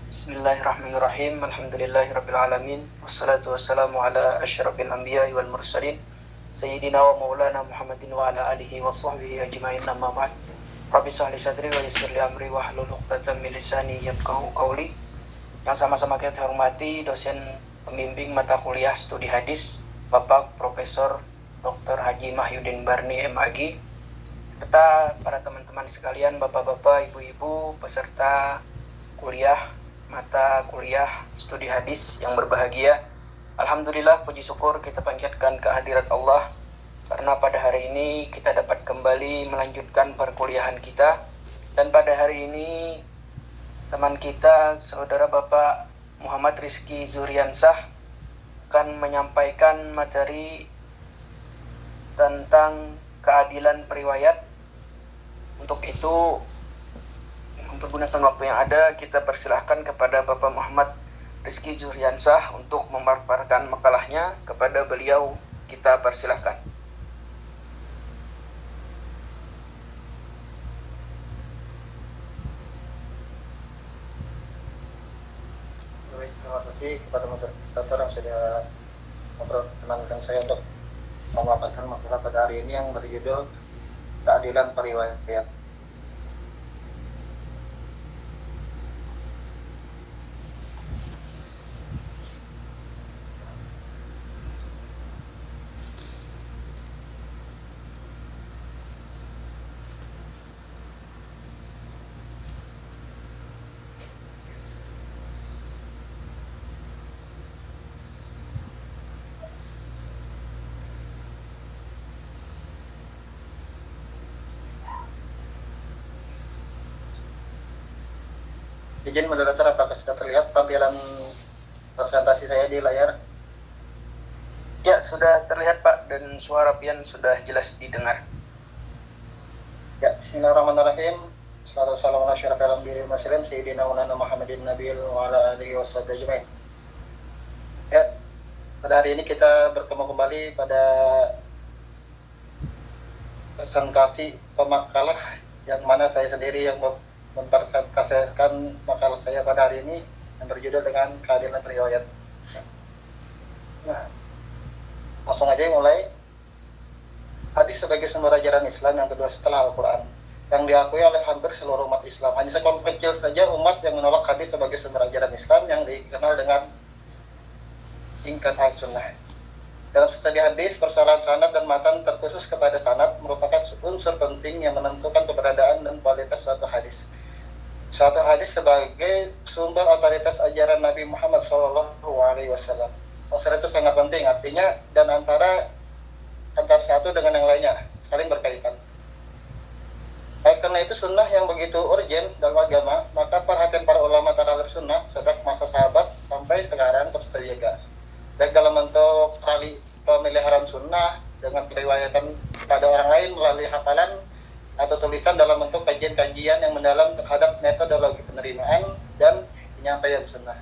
Bismillahirrahmanirrahim. Alhamdulillahirabbil alamin. Wassalatu wassalamu ala asyrafil anbiya'i wal mursalin sayyidina wa maulana Muhammadin wa ala alihi wa sahbihi ajma'in, amma ba'd. Rabbi shrah li sadri wa yassir li amri wahlul 'uqdatam min lisani yafqahu qawli. Yang sama-sama kita hormati dosen pembimbing mata kuliah studi hadis Bapak Profesor Dr. Haji Mahyudin Barni MAG, serta para teman-teman sekalian, bapak-bapak, ibu-ibu, peserta kuliah mata kuliah studi hadis yang berbahagia. Alhamdulillah, puji syukur kita panjatkan kehadirat Allah karena pada hari ini kita dapat kembali melanjutkan perkuliahan kita. Dan pada hari ini teman kita, saudara Bapak Muhammad Rizky Zuriansah, akan menyampaikan materi tentang keadilan periwayat. Untuk itu, mempergunakan waktu yang ada, kita persilahkan kepada Bapak Muhammad Rizky Zuriansah untuk memaparkan makalahnya. Kepada beliau kita persilahkan. Terima kasih kepada moderator yang sudah memperkenankan saya untuk memaparkan makalah pada hari ini yang berjudul Keadilan Periwayat. Izin moderator, apakah sudah terlihat tampilan presentasi saya di layar? Ya, sudah terlihat Pak, dan suara pian sudah jelas didengar. Ya, bismillahirrahmanirrahim. Salatu wassalamu ala asyrafil anbiya'i wal mursalin sayyidina Muhammadin nabiyil wa ala alihi washabihi ajmain. Ya, pada hari ini kita bertemu kembali pada presentasi pemakalah yang mana saya sendiri yang mempresentasikan makalah saya pada hari ini yang berjudul dengan keadilan periwayat. Nah, langsung aja mulai. Hadis sebagai sumber ajaran Islam yang kedua setelah Al-Quran, yang diakui oleh hampir seluruh umat Islam. Hanya sekelompok kecil saja umat yang menolak hadis sebagai sumber ajaran Islam yang dikenal dengan singkat al-sunnah. Dalam studi hadis, persoalan sanad dan matan terkhusus kepada sanad merupakan unsur penting yang menentukan keberadaan dan kualitas suatu hadis. Suatu hadis sebagai sumber otoritas ajaran Nabi Muhammad SAW. Unsur itu sangat penting, artinya dan antara satu dengan yang lainnya saling berkaitan. Karena itu sunnah yang begitu urgen dalam agama, maka perhatian para ulama terhadap sunnah sejak masa sahabat sampai sekarang terus terjaga, baik dalam bentuk pemeliharaan sunnah dengan periwayatan pada orang lain melalui hafalan atau tulisan dalam bentuk kajian-kajian yang mendalam terhadap metodologi penerimaan dan penyampaian sunnah.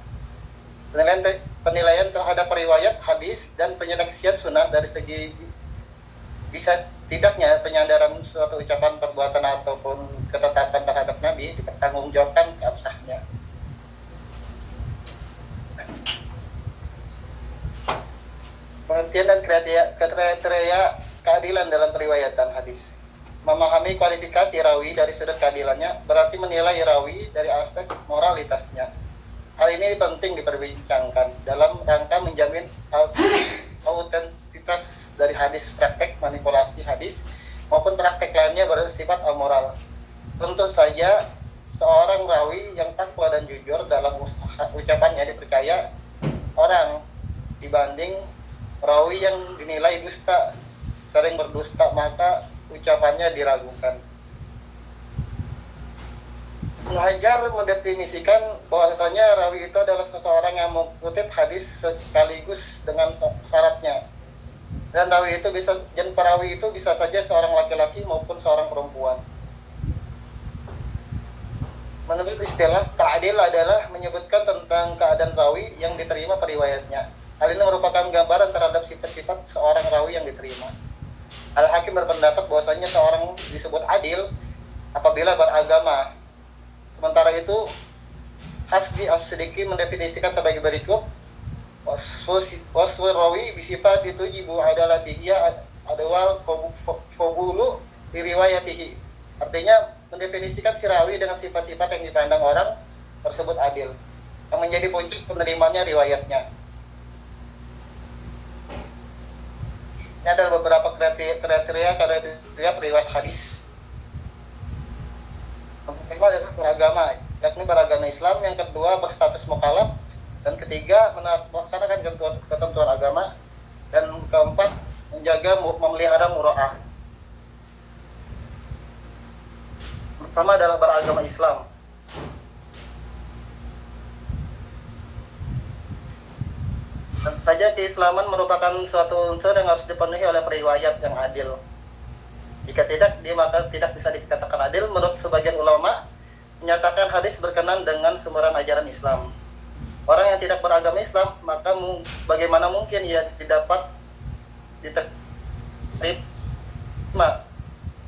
Penilaian terhadap periwayat hadis dan penyeleksian sunnah dari segi bisa tidaknya penyadaran suatu ucapan, perbuatan ataupun ketetapan terhadap Nabi dipertanggungjawabkan keabsahannya. Pengertian dan kriteria keadilan dalam periwayatan hadis. Memahami kualifikasi rawi dari sudut keadilannya berarti menilai rawi dari aspek moralitasnya. Hal ini penting diperbincangkan dalam rangka menjamin autentitas dari hadis, praktek manipulasi hadis maupun praktek lainnya bersifat amoral. Tentu saja seorang rawi yang takwa dan jujur dalam ucapannya dipercaya orang dibanding rawi yang dinilai dusta, sering berdusta, maka ucapannya diragukan. Ibnu Hajar mendefinisikan bahwasanya rawi itu adalah seseorang yang mengutip hadis sekaligus dengan syaratnya. Dan perawi itu bisa saja seorang laki-laki maupun seorang perempuan. Menurut istilah, ta'dil adalah menyebutkan tentang keadaan rawi yang diterima periwayatnya. Hal ini merupakan gambaran terhadap sifat-sifat seorang rawi yang diterima. Al-Hakim berpendapat bahwasanya seorang disebut adil apabila beragama. Sementara itu Hasbi As-Siddiqi mendefinisikan sebagai berikut: wasfu rawi bisifat tujibu adalatihi adawal qabulu di riwayatihi. Artinya mendefinisikan si rawi dengan sifat-sifat yang dipandang orang tersebut adil, yang menjadi puncak penerimanya riwayatnya. Ini adalah beberapa kriteria riwayat hadis. Yang pertama adalah beragama, yakni beragama Islam. Yang kedua berstatus mukallaf, dan ketiga melaksanakan ketentuan agama, dan keempat memelihara muro'ah. Pertama adalah beragama Islam. Tentu saja keislaman merupakan suatu unsur yang harus dipenuhi oleh periwayat yang adil. Jika tidak, dia maka tidak bisa dikatakan adil. Menurut sebagian ulama, menyatakan hadis berkenan dengan sumberan ajaran Islam. Orang yang tidak beragama Islam, maka bagaimana mungkin ia didapat diterima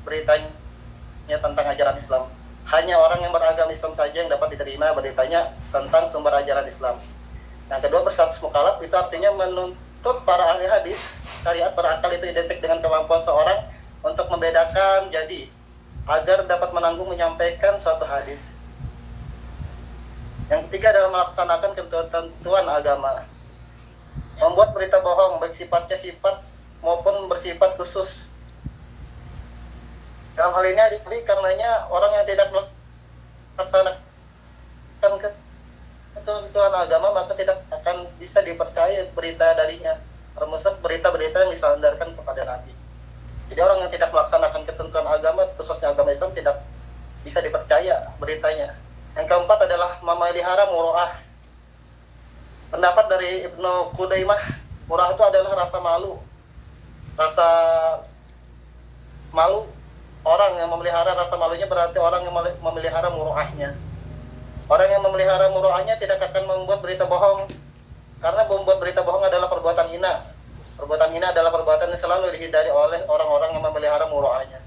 beritanya tentang ajaran Islam? Hanya orang yang beragama Islam saja yang dapat diterima beritanya tentang sumber ajaran Islam. Yang kedua, berstatus mukallaf, itu artinya menuntut para ahli hadis syariat berakal itu identik dengan kemampuan seorang untuk membedakan jadi agar dapat menanggung menyampaikan suatu hadis. Yang ketiga adalah melaksanakan ketentuan agama, membuat berita bohong baik sifatnya sifat maupun bersifat khusus. Dalam hal ini karenanya orang yang tidak melaksanakan ketentuan agama maka tidak akan bisa dipercaya berita darinya, termasuk berita-berita yang disandarkan kepada Nabi. Jadi orang yang tidak melaksanakan ketentuan agama, khususnya agama Islam, tidak bisa dipercaya beritanya. Yang keempat adalah memelihara muro'ah. Pendapat dari Ibnu Qudaimah, muro'ah itu adalah rasa malu. Rasa malu, orang yang memelihara rasa malunya berarti orang yang memelihara muro'ahnya. Orang yang memelihara muro'ahnya tidak akan membuat berita bohong, karena membuat berita bohong adalah perbuatan hina. Perbuatan hina adalah perbuatan yang selalu dihindari oleh orang-orang yang memelihara muro'ahnya.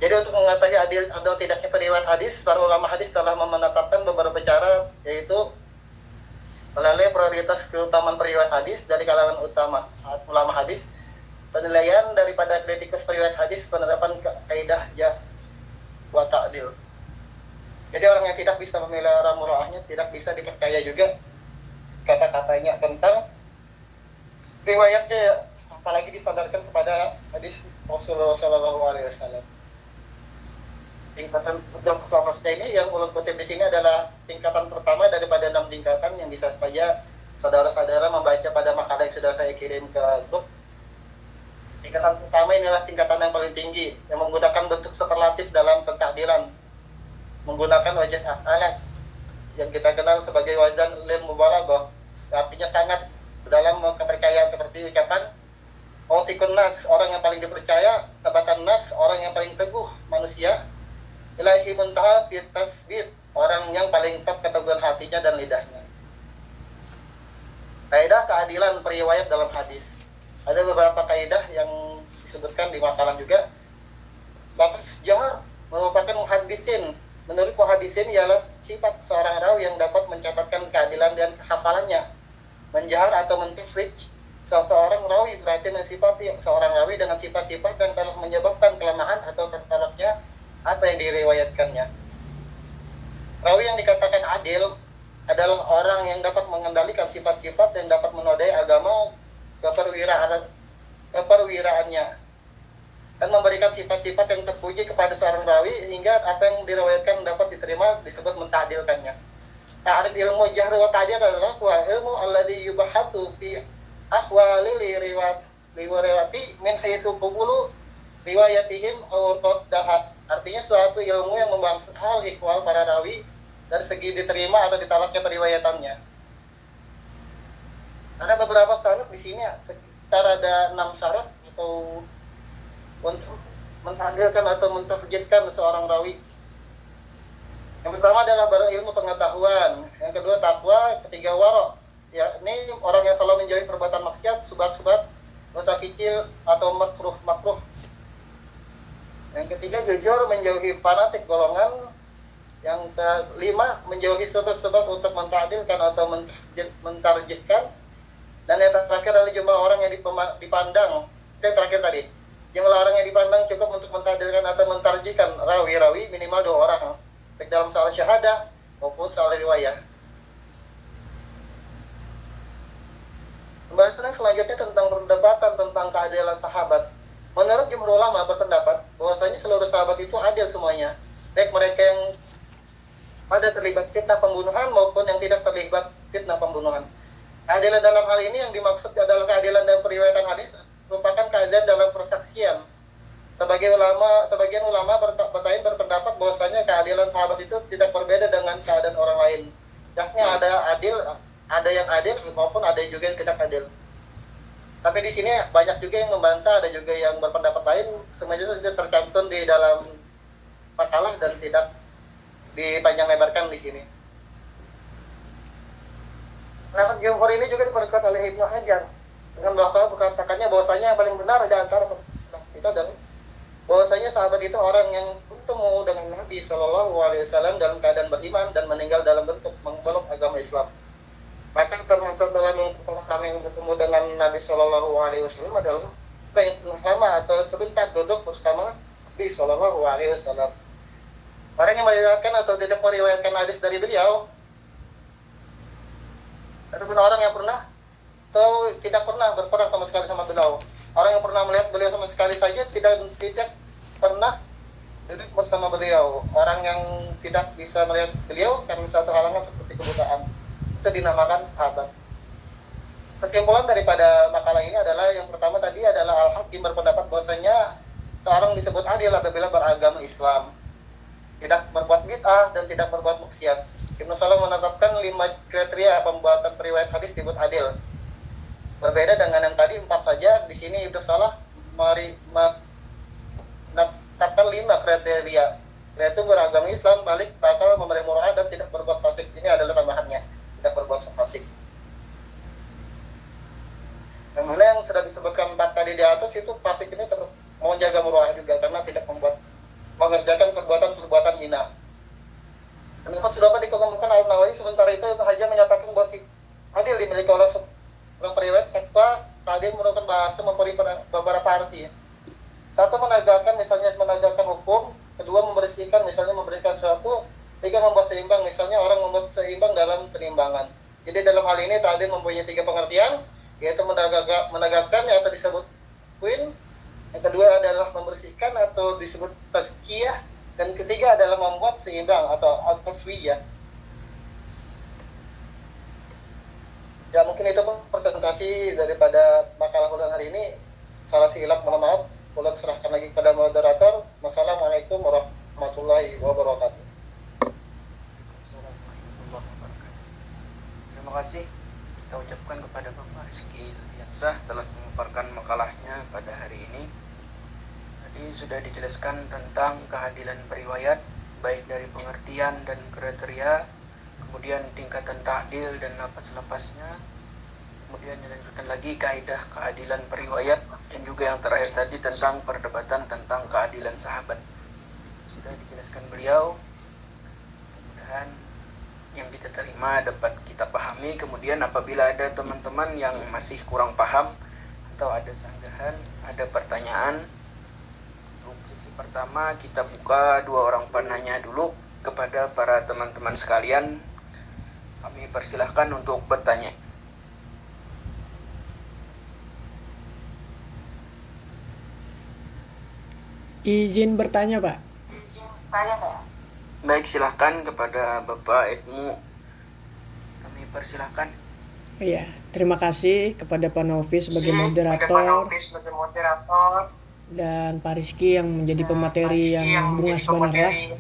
Jadi untuk mengetahui adil atau tidaknya periwayat hadis, para ulama hadis telah menetapkan beberapa cara, yaitu melalui prioritas keutamaan periwayat hadis dari kalangan ulama hadis, penilaian daripada kritikus periwayat hadis, penerapan kaidah jah wa ta'dil. Jadi orang yang tidak bisa memelihara muro'ahnya tidak bisa dipercaya juga kata-katanya tentang riwayatnya, apalagi disandarkan kepada hadis Rasulullah SAW. Tingkatan yang selanjutnya ini yang ulun kutip di sini adalah tingkatan pertama daripada 6 tingkatan yang bisa saja saudara-saudara membaca pada makalah yang sudah saya kirim ke grup. Tingkatan pertama inilah tingkatan yang paling tinggi, yang menggunakan bentuk superlatif dalam pentakdilan, menggunakan wajah af'alah yang kita kenal sebagai wazan lil mubalaghah, artinya sangat dalam kepercayaan, seperti ucapan Wathikun nas, orang yang paling dipercaya, Sabatan nas, orang yang paling teguh manusia, Ilahi muntaha fit tasbit, orang yang paling top keteguhan hatinya dan lidahnya. Kaidah keadilan periwayat dalam hadis. Ada beberapa kaidah yang disebutkan di makalah juga. Lafaz jahar merupakan muhaddisin. Menurut muhaddisin ialah sifat seorang rawi yang dapat mencatatkan keadilan dan kehafalannya. Menjahar atau mentafrij seseorang rawi berarti mensifati seorang rawi dengan sifat-sifat yang telah menyebabkan kelemahan atau tertolaknya apa yang diriwayatkannya. Rawi yang dikatakan adil adalah orang yang dapat mengendalikan sifat-sifat yang dapat menodai agama keperwiraannya dan memberikan sifat-sifat yang terpuji kepada seorang rawi hingga apa yang diriwayatkan dapat diterima disebut mentadilkannya. Ta'rif ilmu jahr wa ta'dil adalah ilmu alladhi yubahatu fi ahwali riwayati min haitsu qubulu riwayatihim aw raddaha. Artinya suatu ilmu yang membahas hal ikhwal para rawi dari segi diterima atau ditolaknya periwayatannya. Ada beberapa syarat di sini, sekitar ada 6 syarat atau untuk mentadilkan atau mentarjetkan seorang rawi. Yang pertama adalah berilmu pengetahuan, yang kedua takwa, ketiga waro, ya ini orang yang selalu menjauhi perbuatan maksiat, subat-subat, dosa kecil atau makruh. Yang ketiga jujur, menjauhi fanatik golongan Yang kelima, menjauhi sebab-sebab untuk mentadilkan atau mentarjihkan. Dan yang terakhir adalah jumlah orang yang dipandang. Itu yang terakhir tadi. Jumlah orang yang dipandang cukup untuk mentadilkan atau mentarjihkan rawi-rawi minimal 2 orang. Baik dalam soal syahadah maupun soal riwayah. Pembahasan selanjutnya tentang perdebatan tentang keadilan sahabat. Menurut jumhur ulama berpendapat bahwasanya seluruh sahabat itu adil semuanya. Baik mereka yang ada terlibat fitnah pembunuhan maupun yang tidak terlibat fitnah pembunuhan. Keadilan dalam hal ini yang dimaksud adalah keadilan dalam periwayatan hadis merupakan keadilan dalam persaksian. Sebagian ulama berpendapat bahwasanya keadilan sahabat itu tidak berbeda dengan keadaan orang lain. Yakni ada yang adil maupun ada juga yang tidak adil. Tapi di sini banyak juga yang membantah, ada juga yang berpendapat lain. Semuanya itu sudah tercantum di dalam makalah dan tidak dipanjang lebarkan di sini. Pendapat jumhur ini juga diperkuat oleh Ibnu Hajar dengan mengatakannya bahwasanya yang paling benar di antara kita adalah bahwasanya sahabat itu orang yang bertemu dengan Nabi Shallallahu Alaihi Wasallam dalam keadaan beriman dan meninggal dalam bentuk memeluk agama Islam. Maka termasuk dalam kami yang bertemu dengan Nabi Shallallahu Alaihi Wasallam adalah lama atau sebentar duduk bersama Nabi Shallallahu Alaihi Wasallam. Orang yang meriwayatkan atau tidak meriwayatkan hadis dari beliau, ataupun orang yang pernah atau tidak pernah berperang sama sekali sama beliau, orang yang pernah melihat beliau sama sekali saja tidak pernah duduk bersama beliau, orang yang tidak bisa melihat beliau karena satu halangan seperti kebutaan, itu dinamakan sahabat. Kesimpulan daripada makalah ini adalah yang pertama tadi adalah Al-Hakim berpendapat bahwasanya seorang disebut adil apabila beragama Islam, tidak berbuat bid'ah dan tidak berbuat maksiat. Ibnu Salam menetapkan 5 kriteria pembuatan periwayat hadis disebut adil. Berbeda dengan yang tadi 4 saja, di sini Ibnu Salam menetapkan 5 kriteria, yaitu beragama Islam, balik, bakal, memberi murah dan tidak berbuat fasik. Ini adalah tambahannya, tidak berbuat fasik. Yang mana yang sudah disebutkan 4 tadi di atas itu fasik ini mau menjaga murah juga karena tidak mengerjakan perbuatan hina. Pendapat sudah dikemukakan Al-Nawawi, sementara itu Hajar menyatakan bahwa si adil dimiliki oleh seorang periwayat tanpa tadi merupakan bahasa memberi beberapa arti. Satu, menegakkan hukum. Kedua, membersihkan, misalnya memberikan sesuatu. Tiga, membuat seimbang, misalnya orang membuat seimbang dalam penimbangan. Jadi dalam hal ini tadi mempunyai 3 pengertian, yaitu menegakkan atau disebut win. Yang kedua adalah membersihkan atau disebut tazkiyah. Dan ketiga adalah membuat seimbang atau taswiyah. Ya mungkin itu presentasi daripada makalah ulang hari ini. Salah silap, mohon maaf. Ulang serahkan lagi kepada moderator. Wassalamualaikum warahmatullahi wabarakatuh. Terima kasih kita ucapkan kepada Bapak Rizky Yansah telah memaparkan makalahnya pada hari ini. Tadi sudah dijelaskan tentang keadilan periwayat, baik dari pengertian dan kriteria, kemudian tingkatan ta'dil dan lapas-lapasnya, kemudian dilanjutkan lagi kaidah keadilan periwayat, dan juga yang terakhir tadi tentang perdebatan tentang keadilan sahabat. Sudah dijelaskan beliau, mudah-mudahan yang kita terima dapat kita pahami. Kemudian apabila ada teman-teman yang masih kurang paham atau ada sanggahan, ada pertanyaan, untuk sesi pertama kita buka 2 orang penanya dulu kepada para teman-teman sekalian. Kami persilahkan untuk bertanya. Izin bertanya, Pak. Baik, silahkan kepada Bapak Edmu. Kami persilahkan. Iya, terima kasih kepada Pak Novi sebagai moderator dan Pak Rizky yang menjadi pemateri yang bunga sebenarnya.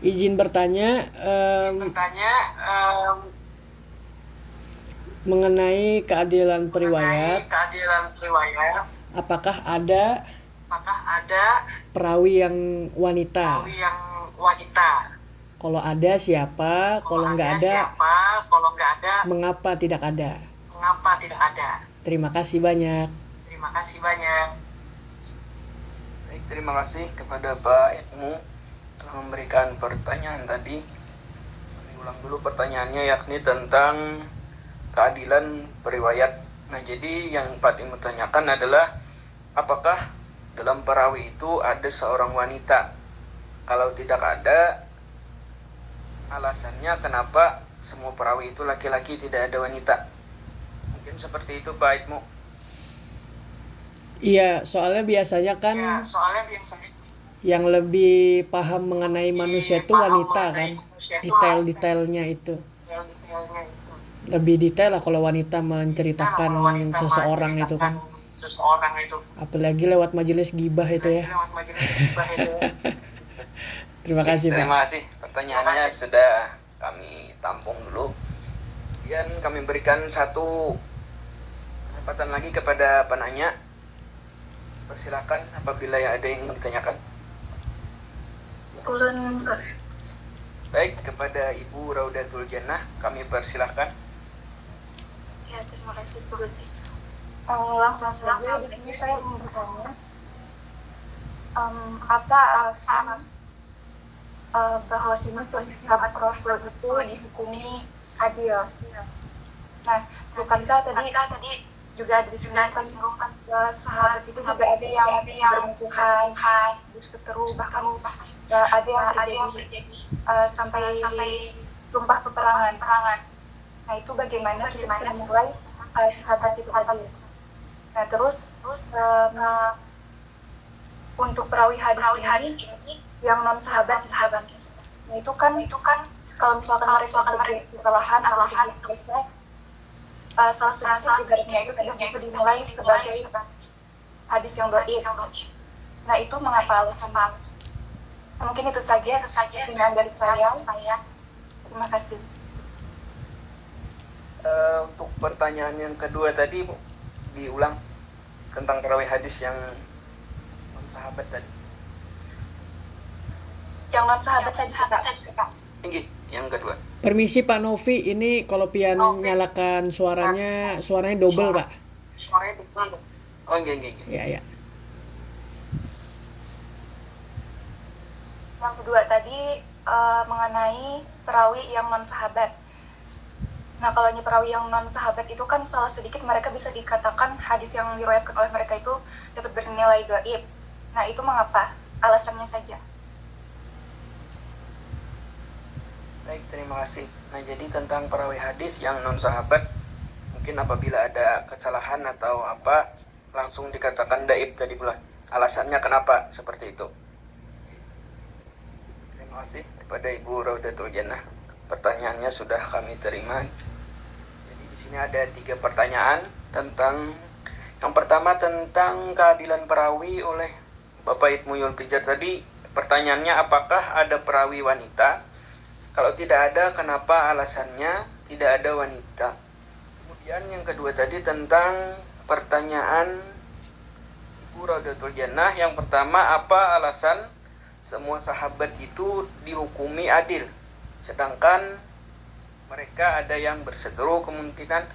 Izin bertanya, mengenai keadilan periwayat, apakah ada perawi yang wanita? Kalau ada siapa? Kalau nggak ada, mengapa tidak ada? Terima kasih banyak. Baik, terima kasih kepada Pak Edmu telah memberikan pertanyaan tadi. Kami ulang dulu pertanyaannya, yakni tentang keadilan periwayat. Nah, jadi yang Pak Edmu tanyakan adalah apakah dalam perawi itu ada seorang wanita? Kalau tidak ada, alasannya kenapa semua perawi itu laki-laki, tidak ada wanita? Mungkin seperti itu Pak Edmu. Iya, soalnya biasanya kan yang lebih paham mengenai manusia itu wanita kan, detail-detailnya itu. Lebih detail lah kalau wanita menceritakan seseorang itu kan. Apalagi lewat majelis ghibah itu ya. Terima kasih Pak. Terima kasih. Pertanyaannya sudah kami tampung dulu. Kemudian kami berikan satu kesempatan lagi kepada penanya. Persilakan apabila ada yang ditanyakan. Baik, kepada Ibu Raudatul Jannah kami persilahkan. Ya, terima kasih Sis. Langsung saja saya ingin bertanya, apa alasan bahwa si sahabat Rasul itu dihukumi adil? Nah, bukankah tadi juga ada disinggung sahabat itu juga ada yang bermusuhan, berseteru, bahkan ada yang terjadi sampai tumpah peperangan. Nah, itu bagaimana kita bisa menilai sahabat itu adil? Nah, terus untuk perawi hadis ini yang non sahabat, nah itu kan kalau misalkan mereka berbuat kesalahan atau salah satu ibaratnya itu sudah bisa dinilai sebagai hadis yang dhaif. Nah, itu mengapa alasannya? Mungkin itu saja dengan dari saya. Terima kasih. Untuk pertanyaan yang kedua tadi diulang tentang perawi hadis yang non sahabat tadi. Yang non sahabat tadi Kak. Yang kedua. Permisi Pak Novi, ini kalau pian nyalakan suaranya double Pak. Oh, enggak. Ya. Yang kedua tadi mengenai perawi yang non sahabat. Nah, kalau perawi yang non sahabat itu kan salah sedikit mereka bisa dikatakan hadis yang diriwayatkan oleh mereka itu dapat bernilai dhaif. Nah, itu mengapa? Alasannya saja. Baik, terima kasih. Nah, jadi tentang perawi hadis yang non sahabat, mungkin apabila ada kesalahan atau apa langsung dikatakan dhaif tadi pula. Alasannya kenapa seperti itu? Terima kasih kepada Ibu Raudatul Jannah. Pertanyaannya sudah kami terima. Jadi di sini ada 3 pertanyaan tentang yang pertama tentang keadilan perawi oleh Bapak Ibnu Yulpijar tadi. Pertanyaannya, apakah ada perawi wanita? Kalau tidak ada, kenapa alasannya tidak ada wanita? Kemudian yang kedua tadi tentang pertanyaan Ibu Raudatul Jannah. Yang pertama, apa alasan semua sahabat itu dihukumi adil? Sedangkan mereka ada yang berseteru kemungkinan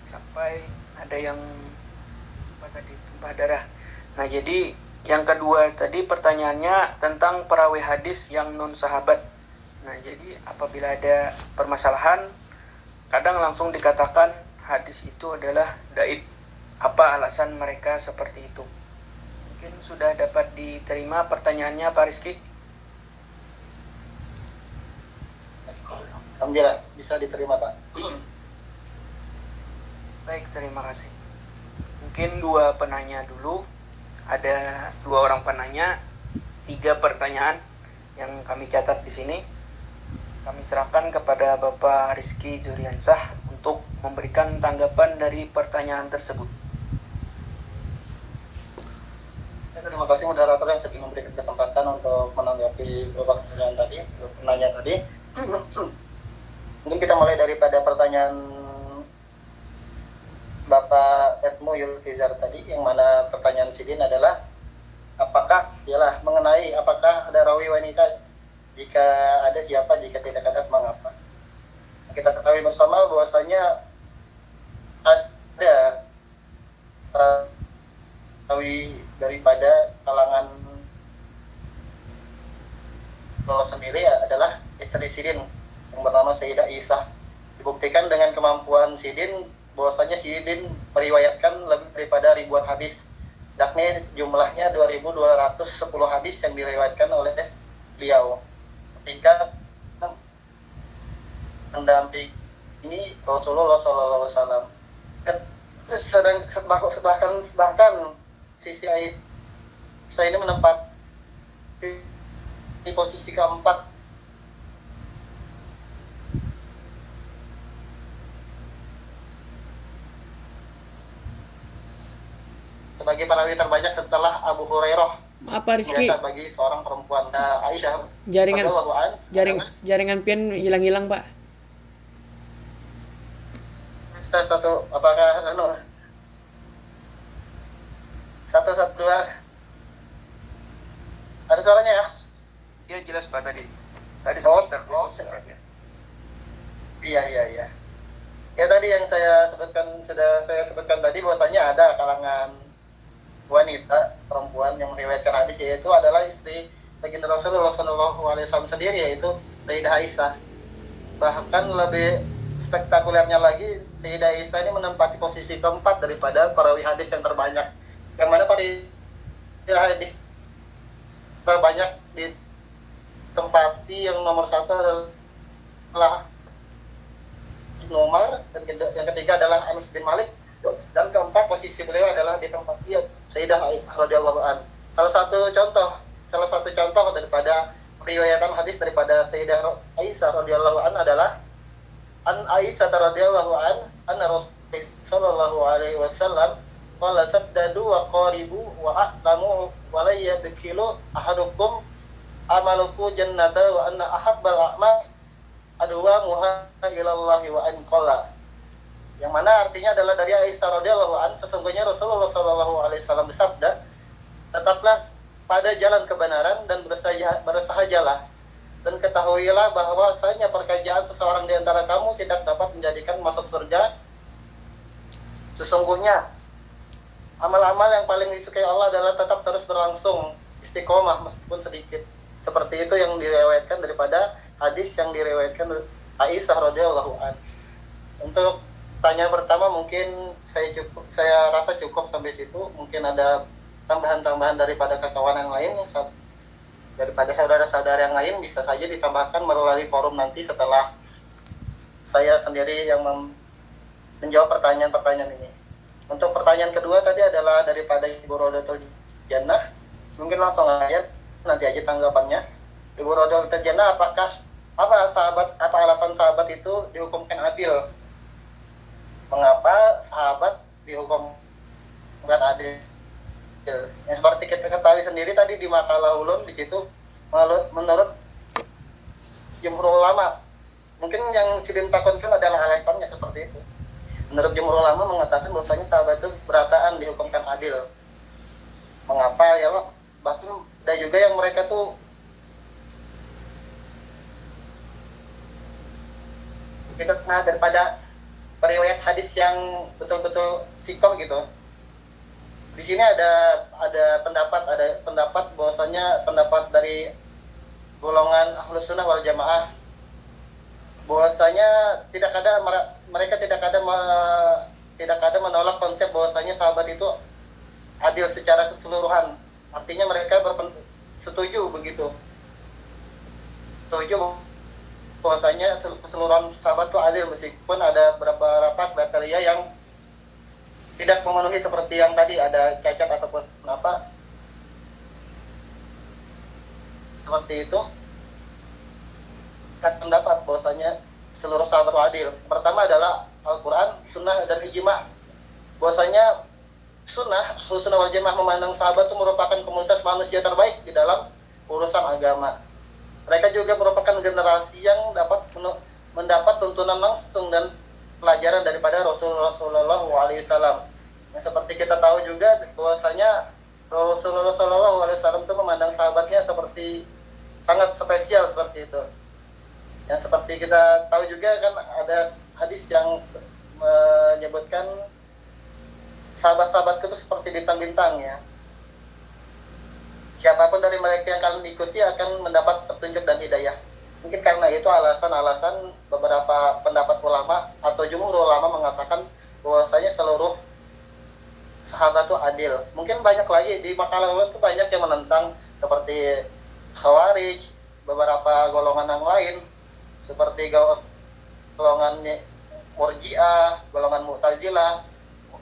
sampai ada yang tumpah darah. Nah, jadi yang kedua tadi pertanyaannya tentang perawi hadis yang non sahabat. Nah, jadi apabila ada permasalahan, kadang langsung dikatakan hadis itu adalah dhaif. Apa alasan mereka seperti itu? Mungkin sudah dapat diterima pertanyaannya Pak Rizky? Alhamdulillah, bisa diterima Pak. Baik, terima kasih. Mungkin 2 penanya dulu. Ada 2 orang penanya, 3 pertanyaan yang kami catat di sini. Kami serahkan kepada Bapak Rizky Juriansah untuk memberikan tanggapan dari pertanyaan tersebut. Terima kasih moderator yang sudah memberikan kesempatan untuk menanggapi beberapa penanya tadi. Mungkin kita mulai daripada pertanyaan Bapak Edmu Yulfizar tadi, yang mana pertanyaan Sidin adalah apakah ada rawi wanita? Jika ada siapa, jika tidak ada mengapa? Kita ketahui bersama bahwasanya ada rawi daripada kalangan sendiri adalah istri Sidin yang bernama Sayyidah Isa. Dibuktikan dengan kemampuan Sidin bahwasanya Sidin meriwayatkan lebih daripada ribuan hadis, yakni jumlahnya 2.210 hadis yang diriwayatkan oleh beliau ketika mendampingi Rasulullah SAW. Bahkan sisi Aisyah ini menempati di posisi keempat sebagai perawi terbanyak setelah Abu Hurairah. Apa Rizky? Biasa bagi seorang perempuan. Aisyah jaringan pian hilang-hilang Pak. Satu apakah satu dua ada suaranya ya? Iya jelas Pak tadi semester iya ya tadi yang saya sebutkan tadi bahwasanya ada kalangan wanita perempuan yang meriwayatkan hadis, yaitu adalah istri baginda Rasulullah SAW sendiri, yaitu Sayyidah Aisyah. Bahkan lebih spektakulernya lagi, Sayyidah Aisyah ini menempati posisi keempat daripada perawi hadis yang terbanyak, yang mana perawi hadis terbanyak ditempati yang nomor satu adalah Ibnu Umar, dan yang ketiga adalah Anas bin Malik, dan keempat posisi beliau adalah di tempat Sayyidah Aisyah radhiyallahu anha. Salah satu contoh daripada riwayatan hadis daripada Sayyidah Aisyah radhiyallahu anha adalah an Aisyah radhiyallahu anha Rasulullah sallallahu alaihi wasallam qala saddadu wa qaribu wa a'lamu wa la yadkhilu ahadukum amaluku jannata wa anna ahabbal a'mal adwamuha ilallahi wa an qala, yang mana artinya adalah dari Aisyah radhiyallahu anha, sesungguhnya Rasulullah sallallahu alaihi wasallam bersabda, tetaplah pada jalan kebenaran dan bersahajalah, dan ketahuilah bahwasanya perkajaan seseorang di antara kamu tidak dapat menjadikan masuk surga. Sesungguhnya amal-amal yang paling disukai Allah adalah tetap terus berlangsung, istiqomah meskipun sedikit. Seperti itu yang diriwayatkan daripada hadis yang diriwayatkan Aisyah radhiyallahu anha. Untuk pertanyaan pertama mungkin saya rasa cukup sampai situ. Mungkin ada tambahan-tambahan daripada kawan yang lain, daripada saudara-saudara yang lain bisa saja ditambahkan melalui forum nanti setelah saya sendiri yang menjawab pertanyaan-pertanyaan ini. Untuk pertanyaan kedua tadi adalah daripada Ibu Rodatul Jannah. Mungkin langsung aja nanti aja tanggapannya. Ibu Rodatul Jannah, apa alasan sahabat itu dihukumkan adil? Mengapa sahabat dihukumkan adil? Yang seperti kita ketahui sendiri tadi di makalah ulun di situ, menurut jumhur ulama, mungkin yang Sidin takutkan adalah alasannya seperti itu. Menurut jumhur ulama mengatakan bahwasanya sahabat itu berataan dihukumkan adil. Mengapa? Ya Allah, bahkan ada juga yang mereka tuh daripada periwayat hadis yang betul-betul sikoh gitu. Di sini ada pendapat bahwasanya pendapat dari golongan Ahlus Sunnah wal Jamaah bahwasanya mereka tidak ada menolak konsep bahwasanya sahabat itu adil secara keseluruhan. Artinya mereka setuju begitu. Setuju bahwasanya keseluruhan sahabat itu adil meskipun ada beberapa kriteria yang tidak memenuhi seperti yang tadi, ada cacat ataupun apa seperti itu. Pendapat bahwasanya seluruh sahabat adil. Pertama adalah Al-Quran, Sunnah, dan Ijma'. Bahwasanya Sunnah wal Jamaah memandang sahabat itu merupakan komunitas manusia terbaik di dalam urusan agama. Mereka juga merupakan generasi yang mendapat tuntunan langsung dan pelajaran daripada Rasulullah SAW. Yang seperti kita tahu juga bahwasanya Rasulullah SAW itu memandang sahabatnya seperti sangat spesial seperti itu. Yang seperti kita tahu juga kan ada hadis yang menyebutkan sahabat-sahabatku itu seperti bintang-bintang ya. siapapun dari mereka yang kalian ikuti akan mendapat petunjuk dan hidayah. Mungkin karena itu alasan-alasan beberapa pendapat ulama atau jumhur ulama mengatakan bahwasanya seluruh sahabat itu adil. Mungkin banyak lagi di makalah ulama itu banyak yang menentang, seperti Khawarij, beberapa golongan yang lain seperti golongan Murji'ah, golongan Mu'tazilah,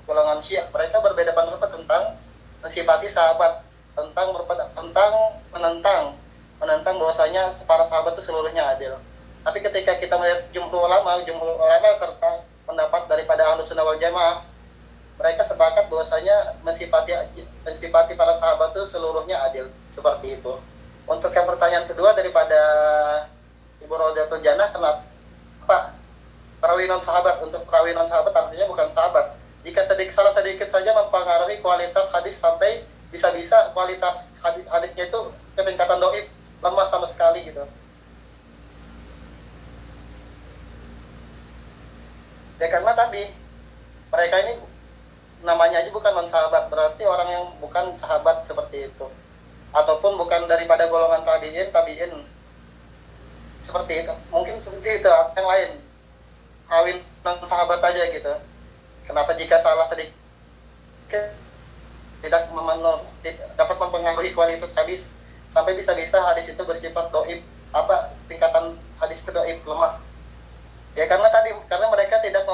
golongan Syiah. Mereka berbeda pendapat tentang mensifati sahabat, tentang menentang bahwasanya para sahabat itu seluruhnya adil. Tapi ketika kita melihat jumhur ulama serta pendapat daripada Ahlussunnah wal Jamaah, mereka sepakat bahwasanya mensifati para sahabat itu seluruhnya adil, seperti itu. Untuk yang pertanyaan kedua daripada Ibu Raudatul Jannah, kenapa perawi non sahabat? Untuk perawi non sahabat artinya bukan sahabat. Jika salah sedikit saja mempengaruhi kualitas hadis sampai bisa-bisa kualitas hadisnya itu ketingkatan dhaif, lemah sama sekali gitu. Ya karena tadi mereka ini namanya aja bukan non sahabat, berarti orang yang bukan sahabat seperti itu, ataupun bukan daripada golongan tabiin seperti itu. Mungkin seperti itu. Yang lain awin non sahabat aja gitu. Kenapa jika salah sedikit tidak dapat mempengaruhi kualitas hadis sampai bisa-bisa hadis itu bersifat dhaif, tingkatan hadis itu dhaif, lemah. Ya karena mereka tidak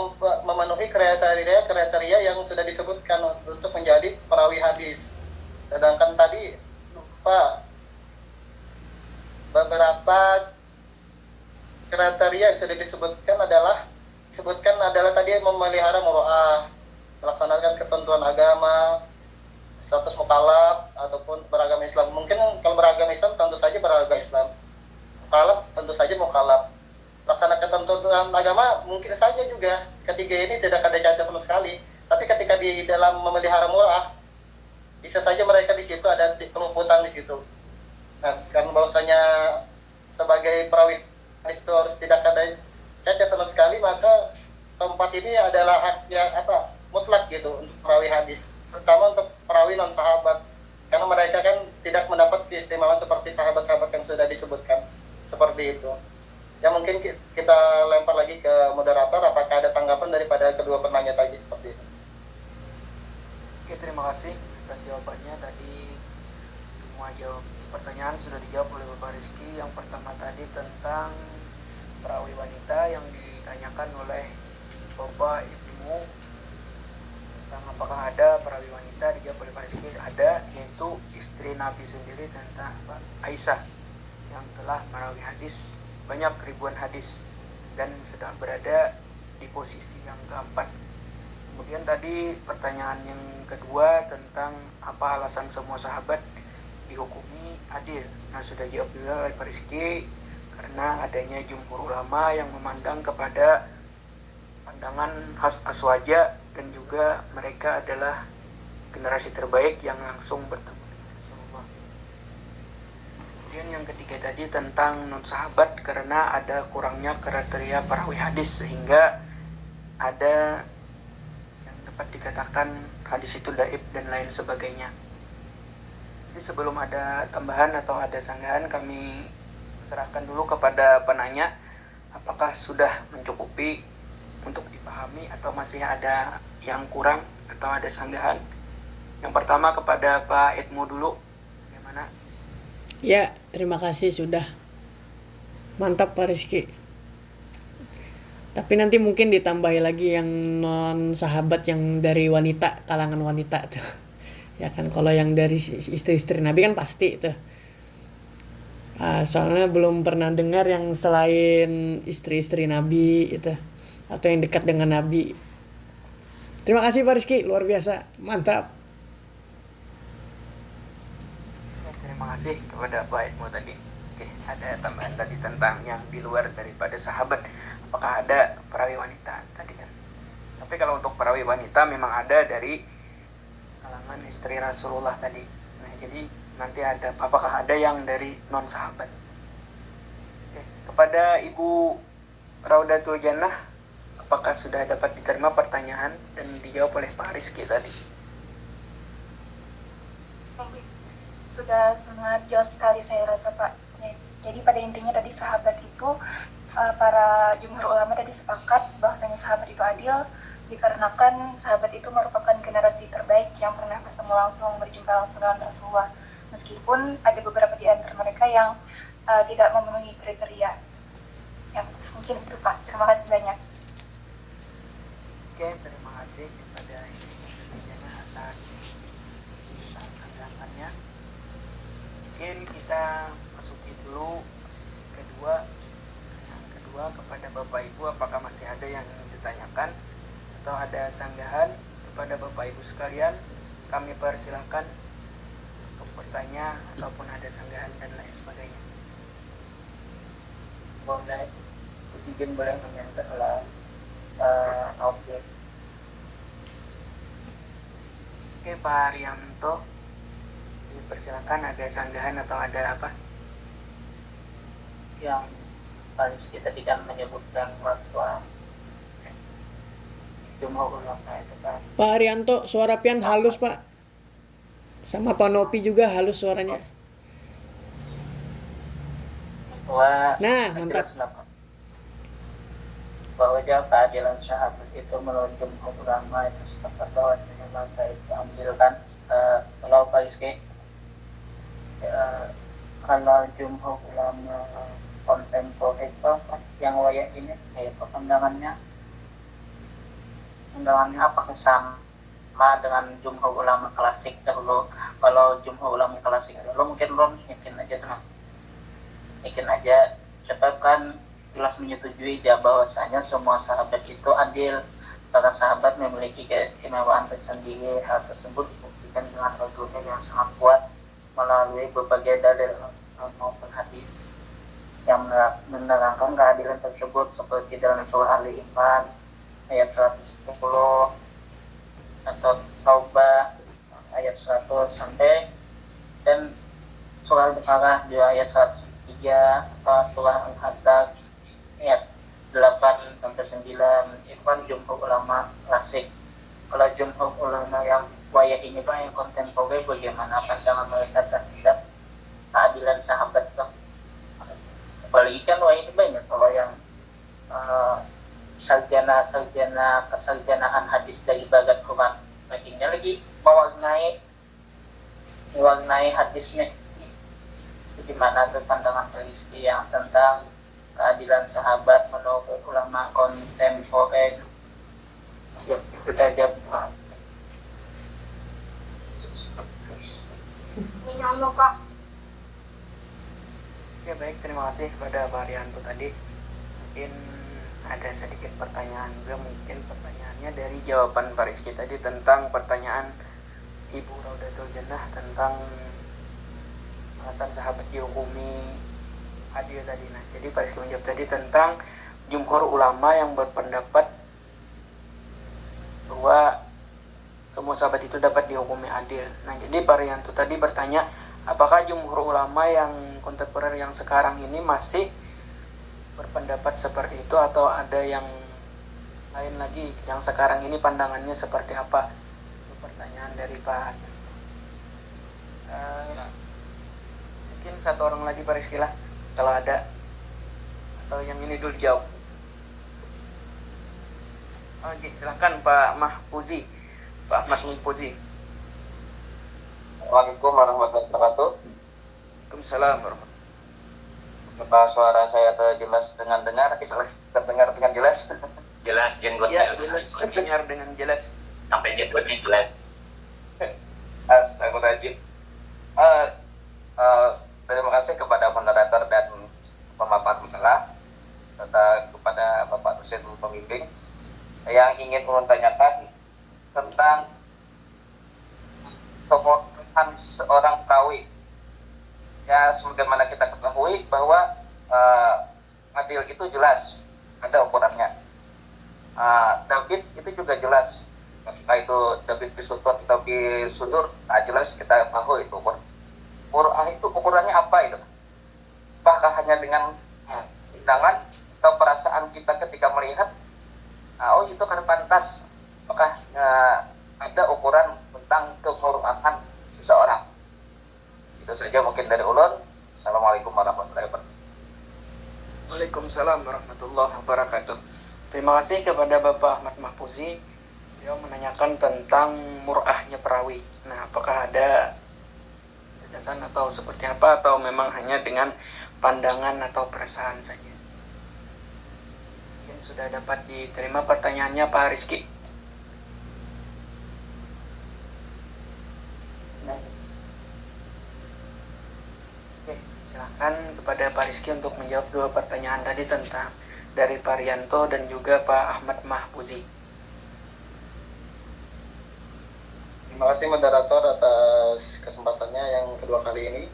memenuhi kriteria yang sudah disebutkan untuk menjadi perawi hadis. Sedangkan tadi beberapa kriteria yang sudah disebutkan adalah tadi memelihara muru'ah, melaksanakan ketentuan agama, status mukallaf ataupun beragama Islam. Mungkin kalau beragama Islam tentu saja beragama Islam, mukallaf tentu saja mukallaf. Melaksanakan ketentuan agama mungkin saja juga ketiga ini tidak ada cacat sama sekali. Tapi ketika di dalam memelihara muru'ah, bisa saja mereka di situ ada kelumputan di situ. Nah, karena bahwasanya sebagai perawi hadis itu harus tidak ada cacat sama sekali, maka keempat ini adalah haknya mutlak gitu untuk perawi hadis, terutama untuk perawi non sahabat, karena mereka kan tidak mendapat keistimewaan seperti sahabat-sahabat yang sudah disebutkan, seperti itu. Ya mungkin kita lempar lagi ke moderator, apakah ada tanggapan daripada kedua penanya tadi seperti itu. Oke, terima kasih atas jawabannya. Tadi semua pertanyaan sudah dijawab oleh Bapak Rizky. Yang pertama tadi tentang perawi wanita yang ditanyakan oleh Bapak Ibnu tentang apakah ada perawi wanita, dijawab oleh Pak Rizky ada, yaitu istri Nabi sendiri tentang Aisyah yang telah merawi hadis banyak ribuan hadis dan sedang berada di posisi yang keempat. Kemudian tadi pertanyaan yang kedua tentang apa alasan semua sahabat dihukumi adil. Nah, sudah jawab juga oleh Pak Rizky, karena adanya jumhur ulama yang memandang kepada pandangan aswaja dan juga mereka adalah generasi terbaik yang langsung bertemu dengan Rasulullah. Kemudian yang ketiga tadi tentang non sahabat, karena ada kurangnya kriteria perawi hadis sehingga ada yang dapat dikatakan hadis itu dhaif dan lain sebagainya. Jadi sebelum ada tambahan atau ada sanggahan, kami serahkan dulu kepada penanya apakah sudah mencukupi untuk dipahami atau masih ada yang kurang atau ada sanggahan. Yang pertama kepada Pak Edmo dulu, bagaimana? Ya, terima kasih sudah. Mantap Pak Rizky. Tapi nanti mungkin ditambahi lagi yang non sahabat yang dari wanita, kalangan wanita tuh. Ya kan, kalau yang dari istri-istri Nabi kan pasti tuh. Soalnya belum pernah dengar yang selain istri-istri Nabi itu, atau yang dekat dengan Nabi. Terima kasih Pak Rizky, luar biasa, mantap. Terima kasih kepada Pak Edmo tadi. Oke, ada tambahan tadi tentang yang di luar daripada sahabat, apakah ada perawi wanita tadi kan? Tapi kalau untuk perawi wanita memang ada dari kalangan istri Rasulullah tadi. Nah, jadi nanti ada apakah ada yang dari non sahabat. Oke, kepada Ibu Raudatul Jannah, apakah sudah dapat diterima pertanyaan dan dijawab oleh Pak Rizky tadi? sudah sangat jelas sekali saya rasa Pak. Jadi pada intinya tadi sahabat itu para jumhur ulama tadi sepakat bahwasanya sahabat itu adil dikarenakan sahabat itu merupakan generasi terbaik yang pernah bertemu langsung, berjumpa langsung dengan Rasulullah. Meskipun ada beberapa di antara mereka yang tidak memenuhi kriteria. Ya, mungkin itu Pak. Terima kasih banyak. Oke, terima kasih kepada Ibu atas tanggapannya. Mungkin kita masuki dulu sesi kedua. Yang kedua, kepada Bapak Ibu, apakah masih ada yang ingin ditanyakan atau ada sanggahan kepada Bapak Ibu sekalian? Kami persilahkan untuk bertanya ataupun ada sanggahan dan lain sebagainya. Boleh, izin boleh meminta kalau objek. Oke, Pak Arianto, dipersilakan, ada sanggahan atau ada apa? Yang paling kita tidak menyebutkan fatwa jumhur ulama itu kan. Pak Arianto, suara pian halus Pak. Sama Pak Nopi juga halus suaranya. Bahwa Nah, mantap. Bahwa keadilan sahabat itu menurut jumhur ulama itu sepakat bahwasanya maka itu ambilkan kalau Pak Rizky kalau jumhur ulama kontemporer yang wayang ini kayak pandangannya apakah sama dengan jumhur ulama klasik dahulu? Kalau jumhur ulama klasik dahulu mungkin mungkin aja sebab kan jelas menyetujui dia bahwasanya semua sahabat itu adil. Para sahabat memiliki keistimewaan tersendiri. Hal tersebut dibuktikan dengan argumen yang sangat kuat melalui berbagai dalil maupun hadis yang menerangkan keadilan tersebut, seperti dalam surah Ali Imran ayat 110 atau Taubah ayat 100 sampai, dan surah Al-Baqarah di ayat 103 atau surah Al-Hasr ayat 8 sampai 9. Itu kan jumhur ulama klasik. Kalau jumhur ulama yang wayah ini Pak, yang kontemporer, bagaimana pandangan mereka terhadap keadilan sahabat Pak? Apalagi kan wayah ini banyak kalau yang sarjana kesarjanaan hadis dari bagat Quran, bagiannya lagi mewarnai hadisnya. Gimana tuh pandangan Rizky yang tentang keadilan sahabat menurut ulama kontemporer? Ya, kita jawab. Pak. Ya baik, terima kasih kepada Pak Arianto tadi. Mungkin ada sedikit pertanyaan juga, mungkin pertanyaannya dari jawaban Pak Rizky tadi tentang pertanyaan Ibu Raudatul Jannah tentang alasan sahabat dihukumi adil tadi. Nah, jadi Pak Rizky menjawab tadi tentang jumhur ulama yang berpendapat bahwa semua sahabat itu dapat dihukumi adil. Nah, jadi Pak Arianto tadi bertanya, apakah jumhur ulama yang kontemporer yang sekarang ini masih berpendapat seperti itu atau ada yang lain lagi yang sekarang ini pandangannya seperti apa? Itu pertanyaan dari Pak. Mungkin satu orang lagi Pak Rizky lah kalau ada, atau yang ini dulu jawab. Oke, silakan Pak Mahfuzi. Pak Ahmad Mahfuzi. Assalamualaikum warahmatullahi wabarakatuh. Waalaikumsalam warahmatullahi. Apa suara saya terjelas dengan terdengar dengan jelas? Jelas, Ya, jenggotnya jelas, terdengar dengan jelas. sampai jenggotnya jelas. Astagfirullahaladzim. Terima kasih kepada moderator dan pemaparan masalah, serta kepada Bapak dosen pembimbing yang ingin menanyakan tentang kemudahan seorang perawi. Ya, sebagaimana kita ketahui bahwa adil itu jelas ada ukurannya. David itu juga jelas, entah itu David Bisutot atau Bisudur, jelas kita tahu itu Qur'an itu ukurannya apa itu? Apakah hanya dengan pandangan atau perasaan kita ketika melihat, oh itu kan pantas? Apakah ada ukuran tentang kemurkaan seseorang? Itu saja mungkin dari ulun. Assalamualaikum warahmatullahi wabarakatuh. Waalaikumsalam warahmatullahi wabarakatuh. Terima kasih kepada Bapak Ahmad Mahfuzi. Beliau menanyakan tentang mur'ahnya perawi. Nah, apakah ada gagasan atau seperti apa, atau memang hanya dengan pandangan atau perasaan saja? Mungkin sudah dapat diterima pertanyaannya Pak Rizky. Oke, silakan kepada Pak Rizky untuk menjawab dua pertanyaan tadi tentang dari Pak Rianto dan juga Pak Ahmad Mahfuzi. Terima kasih moderator atas kesempatannya yang kedua kali ini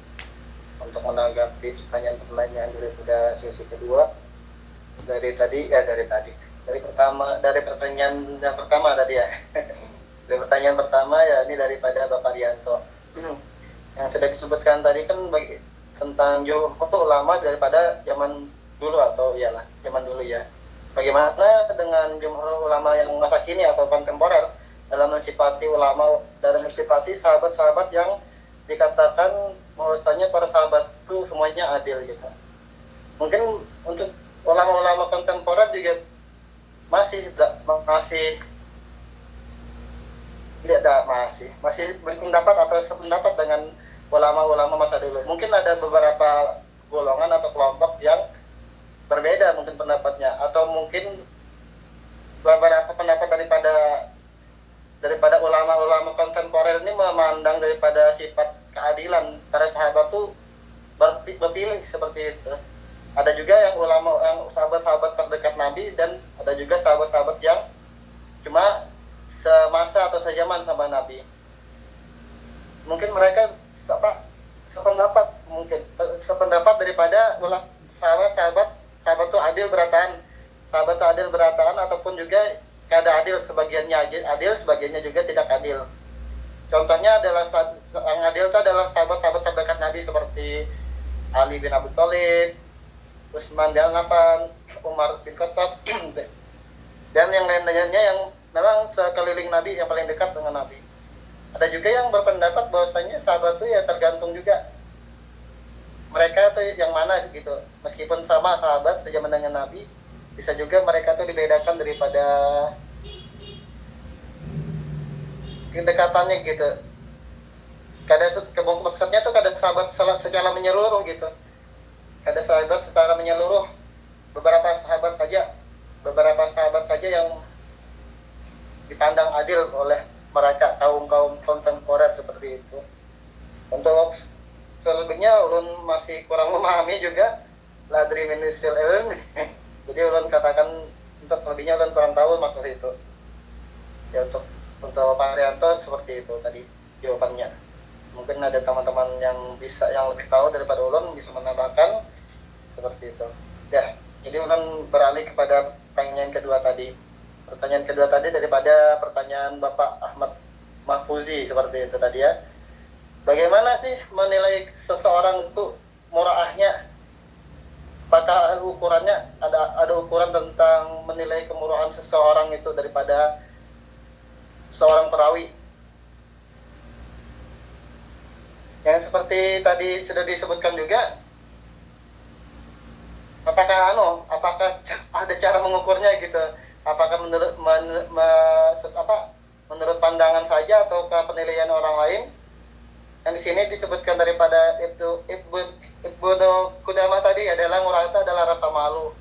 untuk menanggapi pertanyaan-pertanyaan daripada sesi kedua. Dari pertanyaan yang pertama tadi ya. Dari pertanyaan pertama ya, ini daripada Bapak Rianto. Yang sudah disebutkan tadi kan tentang jumhur ulama daripada zaman dulu atau iyalah zaman dulu ya. Bagaimana dengan jumhur ulama yang masa kini atau kontemporer dalam mensifati ulama, dalam mensifati sahabat-sahabat yang dikatakan bahwasanya para sahabat itu semuanya adil gitu. Mungkin untuk ulama-ulama kontemporer juga masih berpendapat atau sependapat dengan ulama-ulama masa dulu. Mungkin ada beberapa golongan atau kelompok yang berbeda mungkin pendapatnya, atau mungkin beberapa pendapat daripada ulama-ulama kontemporer ini memandang daripada sifat keadilan para sahabat tuh berpilih seperti itu. Ada juga yang sahabat-sahabat terdekat Nabi, dan ada juga sahabat-sahabat yang cuma semasa atau sejaman sama Nabi. Mungkin mereka sependapat daripada sahabat tuh adil berataan, ataupun juga kada adil, sebagiannya adil, sebagiannya juga tidak adil. Contohnya adalah yang adil itu adalah sahabat-sahabat terdekat Nabi seperti Ali bin Abi Thalib, Utsman bin Affan, Umar bin Khattab, dan yang lain-lainnya yang memang sekeliling Nabi, yang paling dekat dengan Nabi. Ada juga yang berpendapat bahwasanya sahabat itu ya tergantung juga mereka tuh yang mana gitu. Meskipun sama sahabat sejaman dengan Nabi, bisa juga mereka tuh dibedakan daripada kedekatannya gitu. Maksudnya tuh kadang sahabat secara menyeluruh gitu. Ada sahabat secara menyeluruh, beberapa sahabat saja yang dipandang adil oleh mereka kaum kontemporer seperti itu. Untuk selebihnya ulun masih kurang memahami juga, ladri ministil ilm. Jadi ulun katakan untuk selebihnya ulun kurang tahu masalah itu. Ya untuk Pak Rianto seperti itu tadi jawabannya. Mungkin ada teman-teman yang lebih tahu daripada ulun bisa menambahkan seperti itu. Ya, jadi ulun beralih kepada pertanyaan kedua tadi. Pertanyaan kedua tadi daripada pertanyaan Bapak Ahmad Mahfuzi seperti itu tadi ya. Bagaimana sih menilai seseorang itu muraahnya? Apakah ukurannya ada ukuran tentang menilai kemurahan seseorang itu daripada seorang perawi? Yang seperti tadi sudah disebutkan juga, apakah ada cara mengukurnya gitu? Apakah menurut pandangan saja ataukah penilaian orang lain? Yang di sini disebutkan daripada Ibnu Qudamah tadi adalah murah itu adalah rasa malu,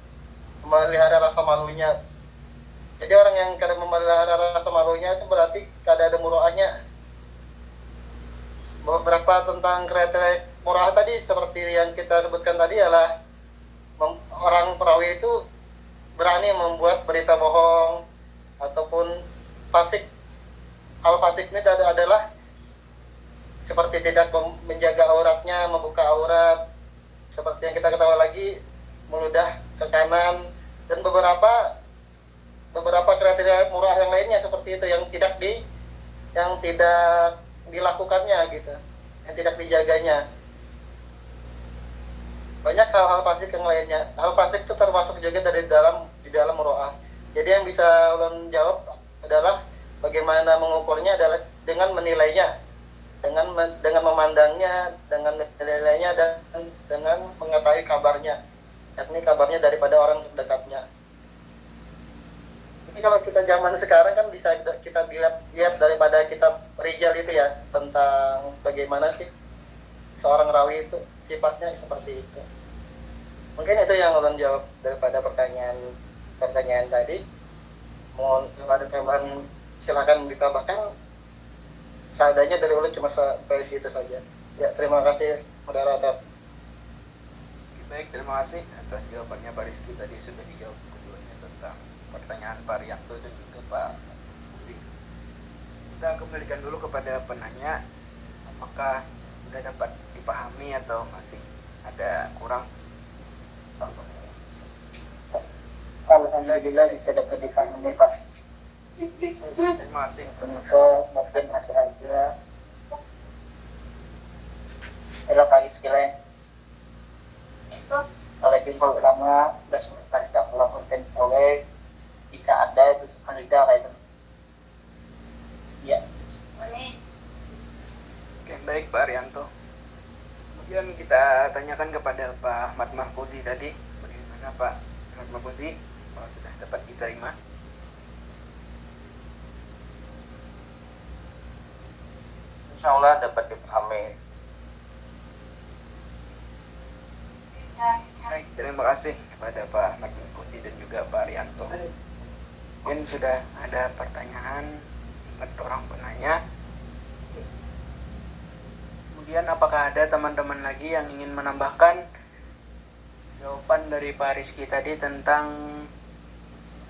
memelihara rasa malunya. Jadi orang yang kada memelihara rasa malunya itu berarti kada ada murahnya. Beberapa tentang kriteria murah tadi seperti yang kita sebutkan tadi adalah orang perawi itu berani membuat berita bohong ataupun fasik. Hal fasik ini adalah seperti tidak menjaga auratnya, membuka aurat, seperti yang kita ketahui lagi, meludah ke kanan, dan beberapa kriteria murah yang lainnya seperti itu yang tidak dilakukannya gitu, yang tidak dijaganya. Banyak hal-hal fasik yang lainnya. Hal fasik itu termasuk juga di dalam muroah. Jadi yang bisa ulun jawab adalah bagaimana mengukurnya adalah dengan menilainya. dengan memandangnya, dengan menilainya, dan dengan mengetahui kabarnya, yakni kabarnya daripada orang terdekatnya. Ini kalau kita zaman sekarang kan bisa kita lihat daripada kitab Rijal itu ya, tentang bagaimana sih seorang rawi itu sifatnya seperti itu. Mungkin itu yang ulun jawab daripada pertanyaan tadi. Mohon ada tambahan silakan ditambahkan. Seadanya dari ulun cuma sampai situ saja. Ya, terima kasih moderator. Baik, terima kasih atas jawabannya Pak Rizky. Tadi sudah dijawab keduanya tentang pertanyaan Pak Rianto dan juga Pak Uzi. Kita kembalikan dulu kepada penanya, apakah sudah dapat dipahami atau masih ada kurang? Alhamdulillah bisa dapat dipahami Pak. Terima kasih. Untuk mungkin ada aja. Halo Pak Iskile. Kalau jumpa ulama sudah sebentar tidak pulang konten oleh bisa ada itu sekali dah kayak itu. Ya. Oke, baik Pak Rianto. Kemudian kita tanyakan kepada Pak Ahmad Mahfuzi tadi, bagaimana Pak Ahmad Mahfuzi, kalau sudah dapat diterima? Insya Allah dapat dipahami. Baik, terima kasih kepada Pak Ahmad Mahfuzi dan juga Pak Rianto. Mungkin sudah ada pertanyaan 4 orang penanya. Kemudian apakah ada teman-teman lagi yang ingin menambahkan jawaban dari Pak Rizky tadi tentang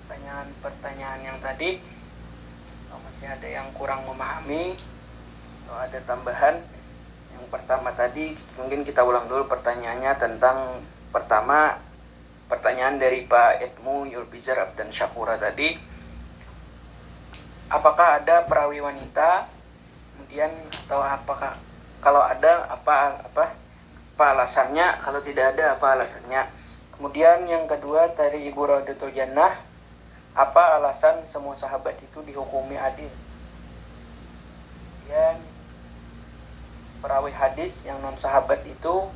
pertanyaan-pertanyaan yang tadi? Atau masih ada yang kurang memahami atau ada tambahan? Yang pertama tadi mungkin kita ulang dulu pertanyaannya tentang pertama pertanyaan dari Pak Edmu Yulbizar Abdan Syakura tadi, apakah ada perawi wanita, kemudian atau apakah kalau ada apa alasannya, kalau tidak ada apa alasannya. Kemudian yang kedua dari Ibu Raudatul Jannah, apa alasan semua sahabat itu dihukumi adil? Kemudian perawi hadis yang non sahabat itu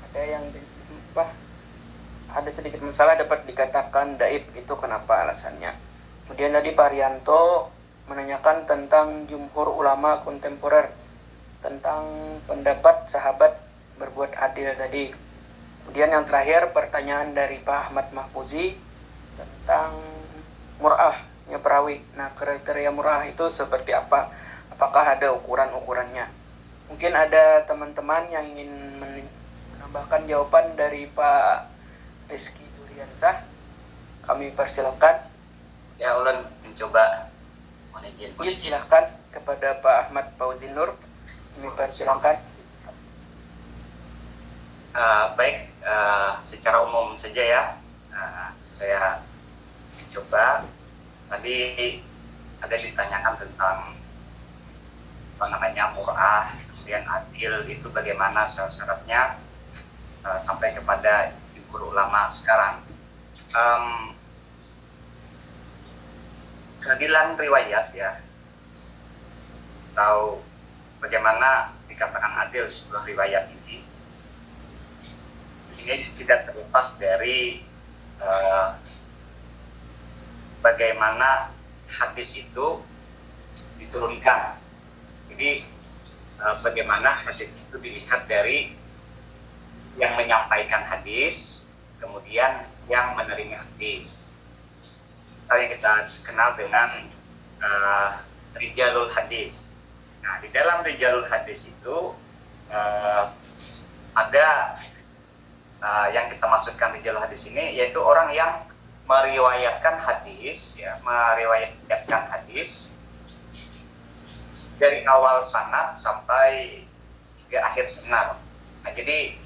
ada yang ada sedikit masalah dapat dikatakan daib, itu kenapa alasannya? Kemudian tadi Pak Rianto menanyakan tentang jumhur ulama kontemporer tentang pendapat sahabat berbuat adil tadi. Kemudian yang terakhir pertanyaan dari Pak Ahmad Mahfuzi tentang mur'ahnya perawi. Nah, kriteria mur'ah itu seperti apa? Apakah ada ukuran-ukurannya? Mungkin ada teman-teman yang ingin menambahkan jawaban dari Pak Rizky Duriansah. Kami persilakan. Ya, ulun mencoba izin. Silakan kepada Pak Ahmad Fauzi Nur. Kami persilakan. Baik, secara umum saja ya. Saya coba tadi ada ditanyakan tentang mur'ah, kemudian adil itu bagaimana syarat-syaratnya sampai kepada jumhur ulama sekarang. Keadilan riwayat ya, atau bagaimana dikatakan adil sebuah riwayat ini tidak terlepas dari bagaimana hadis itu diturunkan. Jadi bagaimana hadis itu dilihat dari yang menyampaikan hadis, kemudian yang menerima hadis. Yang kita kenal dengan rijalul hadis. Nah, di dalam rijalul hadis itu ada yang kita maksudkan rijalul hadis ini, yaitu orang yang meriwayatkan hadis, dari awal sanad sampai ke akhir sanad. Nah, jadi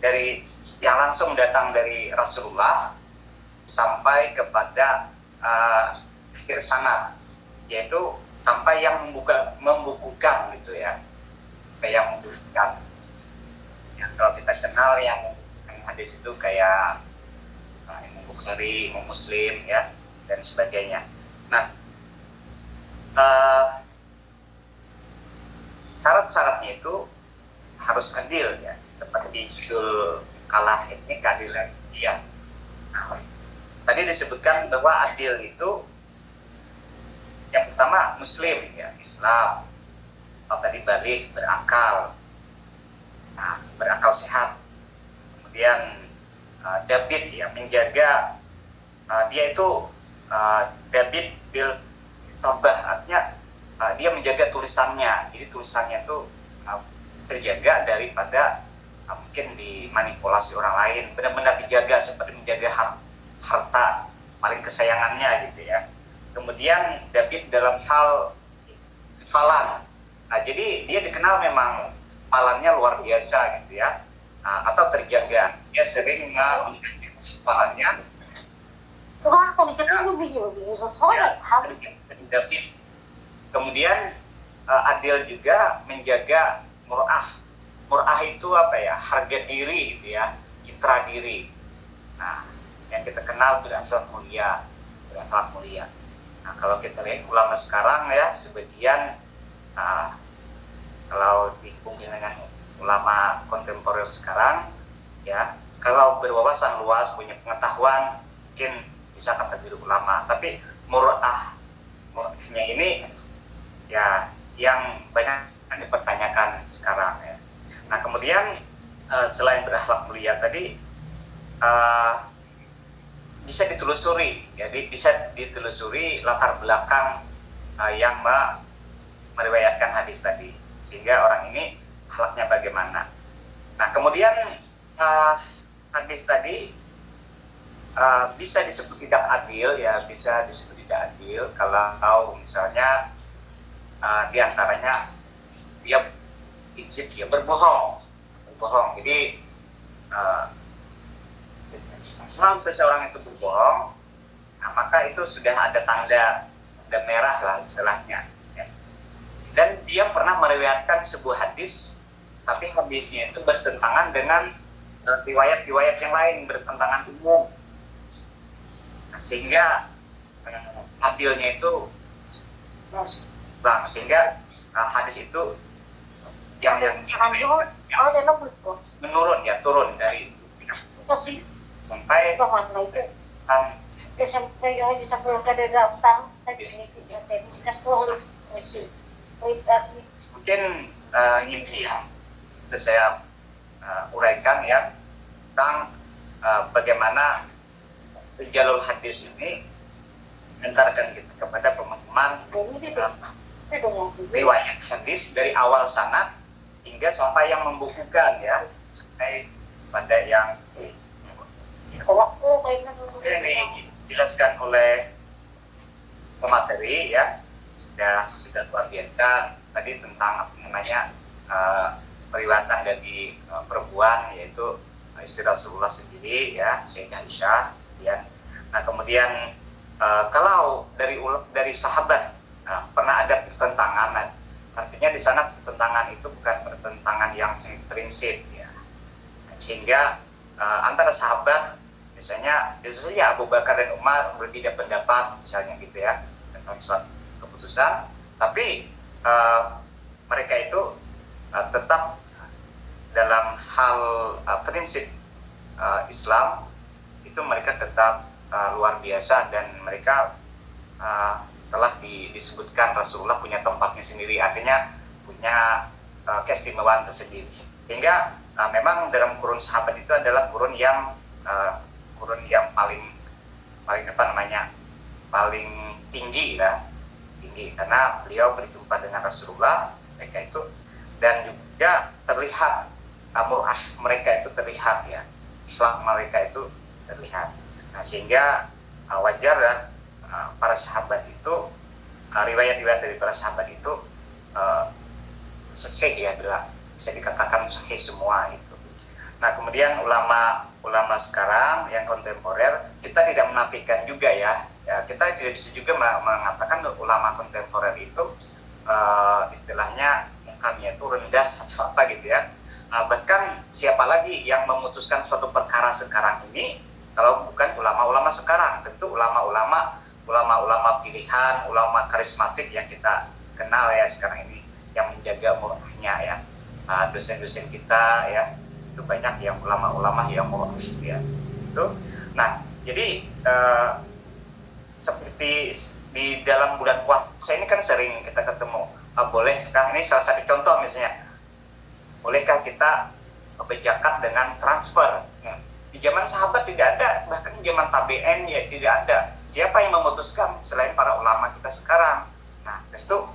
dari yang langsung datang dari Rasulullah sampai kepada akhir sanad, yaitu sampai yang membukukan gitu ya, kayak membukukan. Yang kalau kita kenal yang hadis itu kayak Imam Bukhari, Imam Muslim ya, dan sebagainya. Nah, syarat-syaratnya itu harus adil ya, seperti judul kalah ini keadilan dia. Nah, tadi disebutkan bahwa adil itu yang pertama Muslim ya, Islam, atau tadi balik, berakal, nah, berakal sehat. Kemudian David ya, menjaga dia itu David bil tabah, artinya dia menjaga tulisannya, jadi tulisannya itu terjaga daripada mungkin dimanipulasi orang lain, benar-benar dijaga seperti menjaga harta paling kesayangannya gitu ya. Kemudian David dalam hal hafalan, nah, jadi dia dikenal memang hafalannya luar biasa gitu ya, atau terjaga, dia sering menjaga hafalannya. David kemudian adil juga menjaga mur'ah itu apa ya, harga diri gitu ya, citra diri. Nah, yang kita kenal berakhlak mulia. Nah, kalau kita lihat ulama sekarang ya, sebagian kalau dihubungkan dengan ulama kontemporer sekarang ya, kalau berwawasan luas, punya pengetahuan, mungkin bisa kata diri ulama, tapi mur'ahnya ini ya yang banyak dipertanyakan sekarang ya. Nah, kemudian selain berakhlak mulia tadi bisa ditelusuri, jadi bisa ditelusuri latar belakang yang meriwayatkan hadis tadi, sehingga orang ini akhlaknya bagaimana. Nah, kemudian hadis tadi bisa disebut tidak adil ya, bisa disebut tidak adil kalau misalnya diantaranya dia berbohong. Jadi kalau seseorang itu berbohong, nah, maka itu sudah ada tanda merah lah istilahnya ya. Dan dia pernah meriwayatkan sebuah hadis, tapi hadisnya itu bertentangan dengan riwayat-riwayat yang lain, bertentangan umum. Nah, sehingga adilnya itu sehingga hadis itu yang menurun ya, turun dari sampai mungkin ini yang sudah saya uraikan ya, tentang bagaimana jalur hadis ini mengantarkan kita kepada pemahaman riwayat hadis dari awal sanad hingga sampai yang membukukan ya, sampai pada yang dijelaskan oleh pemateri ya, sudah luar biasa tadi tentang apa namanya periwatan dari perempuan, yaitu istri Rasulullah sendiri ya, Sayyidah Aisyah ya. Nah, kemudian kalau dari sahabat pernah ada pertentangan, artinya di sana pertentangan itu bukan pertentangan yang prinsip ya, sehingga antara sahabat biasanya Abu Bakar dan Umar berbeda pendapat misalnya gitu ya tentang suatu keputusan, tapi mereka itu tetap dalam hal prinsip Islam itu mereka tetap luar biasa, dan mereka telah disebutkan Rasulullah punya tempatnya sendiri, artinya punya keistimewaan tersendiri, sehingga memang dalam kurun sahabat itu adalah kurun yang paling tinggi lah, karena beliau berjumpa dengan Rasulullah mereka itu, dan juga terlihat mur'ah mereka itu terlihat ya, akhlak mereka itu terlihat. Nah, sehingga wajar dan para sahabat itu, riwayat-riwayat dari para sahabat itu sahih ya, bisa dikatakan sahih semua itu. Nah, kemudian ulama sekarang yang kontemporer, kita tidak menafikan juga ya, kita tidak bisa juga mengatakan ulama kontemporer itu istilahnya makamnya itu rendah atau apa gitu ya. Bahkan siapa lagi yang memutuskan suatu perkara sekarang ini kalau bukan ulama-ulama sekarang? Tentu ulama-ulama pilihan, ulama karismatik yang kita kenal ya sekarang ini. yang menjaga murahnya ya. Dosen-dosen kita ya itu banyak yang ulama-ulama yang murah ya itu. Nah jadi seperti di dalam bulan puasa ini kan sering kita ketemu, bolehkah, ini salah satu contoh misalnya, bolehkah kita berzakat dengan transfer? Nah, di zaman sahabat tidak ada, bahkan di zaman tabi'in ya tidak ada. Siapa yang memutuskan selain para ulama kita sekarang? Nah tentu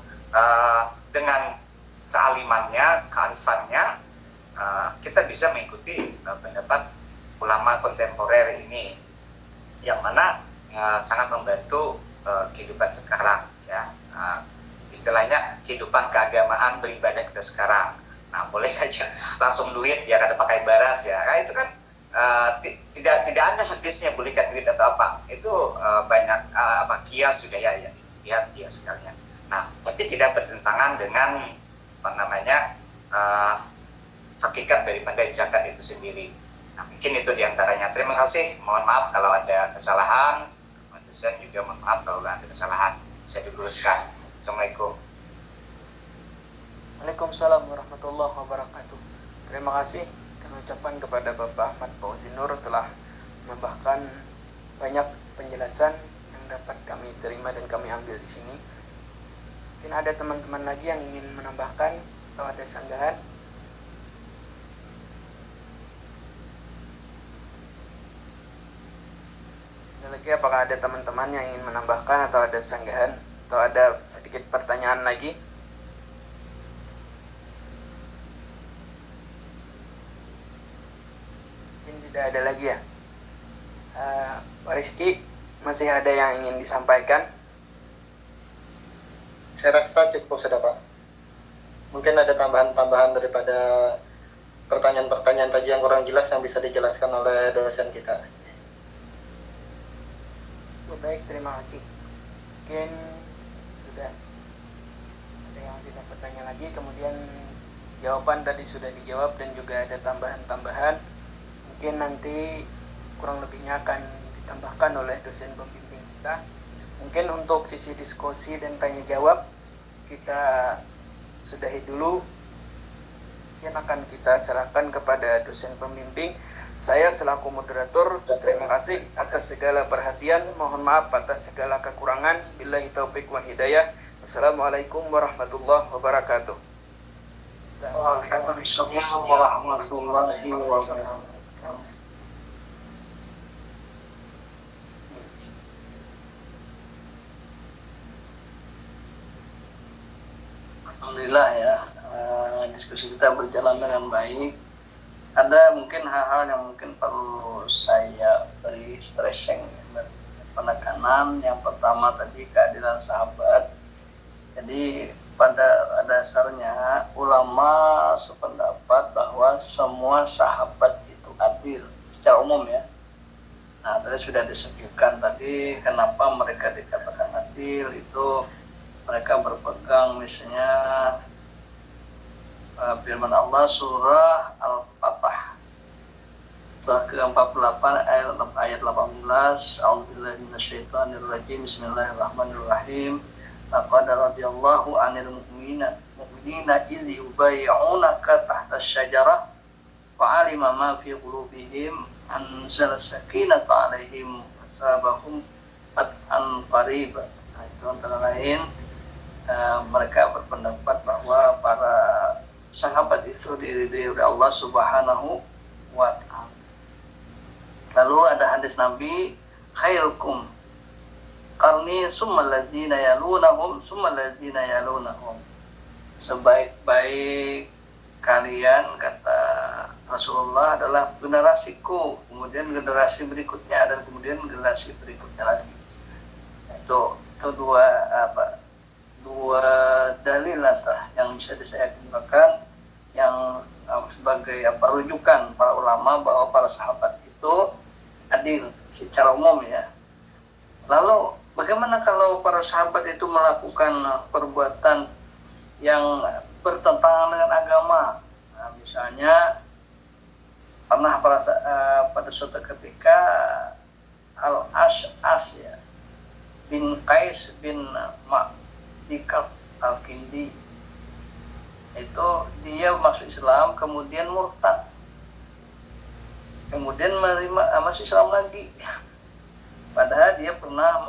dengan kealimannya, kearifannya, kita bisa mengikuti pendapat ulama kontemporer ini, yang mana sangat membantu kehidupan sekarang ya, istilahnya kehidupan keagamaan beribadah kita sekarang. Nah boleh aja langsung duit ya, ada pakai baras ya, nah, itu kan tidak ada hadisnya bolehkan duit atau apa, itu banyak kias sudah ya lihat kias sekalian. Nah tapi tidak bertentangan dengan apa namanya hakikat daripada zakat itu sendiri. Nah, mungkin itu diantaranya. Terima kasih. Mohon maaf kalau ada kesalahan. Dosen juga mohon maaf kalau ada kesalahan. Bisa diluruskan. Assalamualaikum. Waalaikumsalam warahmatullahi wabarakatuh. Terima kasih kami ucapkan kepada Bapak Ahmad Fauzi Nur telah menambahkan banyak penjelasan yang dapat kami terima dan kami ambil di sini. Mungkin ada teman-teman lagi yang ingin menambahkan atau ada sanggahan. Ada lagi, apakah ada teman-teman yang ingin menambahkan atau ada sanggahan atau ada sedikit pertanyaan lagi? Mungkin tidak ada lagi ya. Pak Rizky, masih ada yang ingin disampaikan? Saya rasa cukup sudah Pak. Mungkin ada tambahan-tambahan daripada pertanyaan-pertanyaan tadi yang kurang jelas yang bisa dijelaskan oleh dosen kita. Baik, terima kasih. Mungkin sudah ada yang tidak bertanya lagi, kemudian jawaban tadi sudah dijawab dan juga ada tambahan-tambahan. Mungkin nanti kurang lebihnya akan ditambahkan oleh dosen pembimbing kita. Mungkin untuk sisi diskusi dan tanya jawab kita sudahi dulu. Yang akan kita serahkan kepada dosen pembimbing. Saya selaku moderator, terima kasih atas segala perhatian. Mohon maaf atas segala kekurangan. Billahi taufiq wal hidayah. Wassalamualaikum warahmatullahi wabarakatuh. Waalaikumsalam warahmatullahi wabarakatuh. Alhamdulillah ya, diskusi kita berjalan dengan baik. Ada mungkin hal-hal yang mungkin perlu saya beri stressing, penekanan. Yang pertama tadi keadilan sahabat. Jadi pada dasarnya ulama sependapat bahwa semua sahabat itu adil secara umum ya. Nah tadi sudah disebutkan tadi kenapa mereka dikatakan adil, itu mereka berpegang misalnya firman Allah surah Al-Fatah surah ke-48 ayat 18, A'udzubillahi minasyaitonirrajim, bismillahirrahmanirrahim. Laqad radiyallahu 'anil mu'minina idh yubayyi'unaka tahta asy-syajarah fa'alima ma fi qulubihim anzala sakinata 'alaihim wasabahum fathan qariba. Nah, itu antara lain mereka berpendapat bahwa para sahabat itu diridhai oleh Allah Subhanahu wa ta'ala. Lalu ada hadis Nabi, khairukum qarni summal ladzina yalunahum summal ladzina yalunahum. Sebaik-baik kalian, kata Rasulullah, adalah generasiku, kemudian generasi berikutnya, dan kemudian generasi berikutnya lagi. Itu dua dalil yang bisa saya gunakan yang sebagai rujukan para ulama bahwa para sahabat itu adil secara umum ya. Lalu bagaimana kalau para sahabat itu melakukan perbuatan yang bertentangan dengan agama? Nah, misalnya pernah pada suatu ketika Al-Ash'as ya bin Qais bin Ma'dikab Al-Kindi itu dia masuk Islam kemudian murtad, kemudian masuk Islam lagi, padahal dia pernah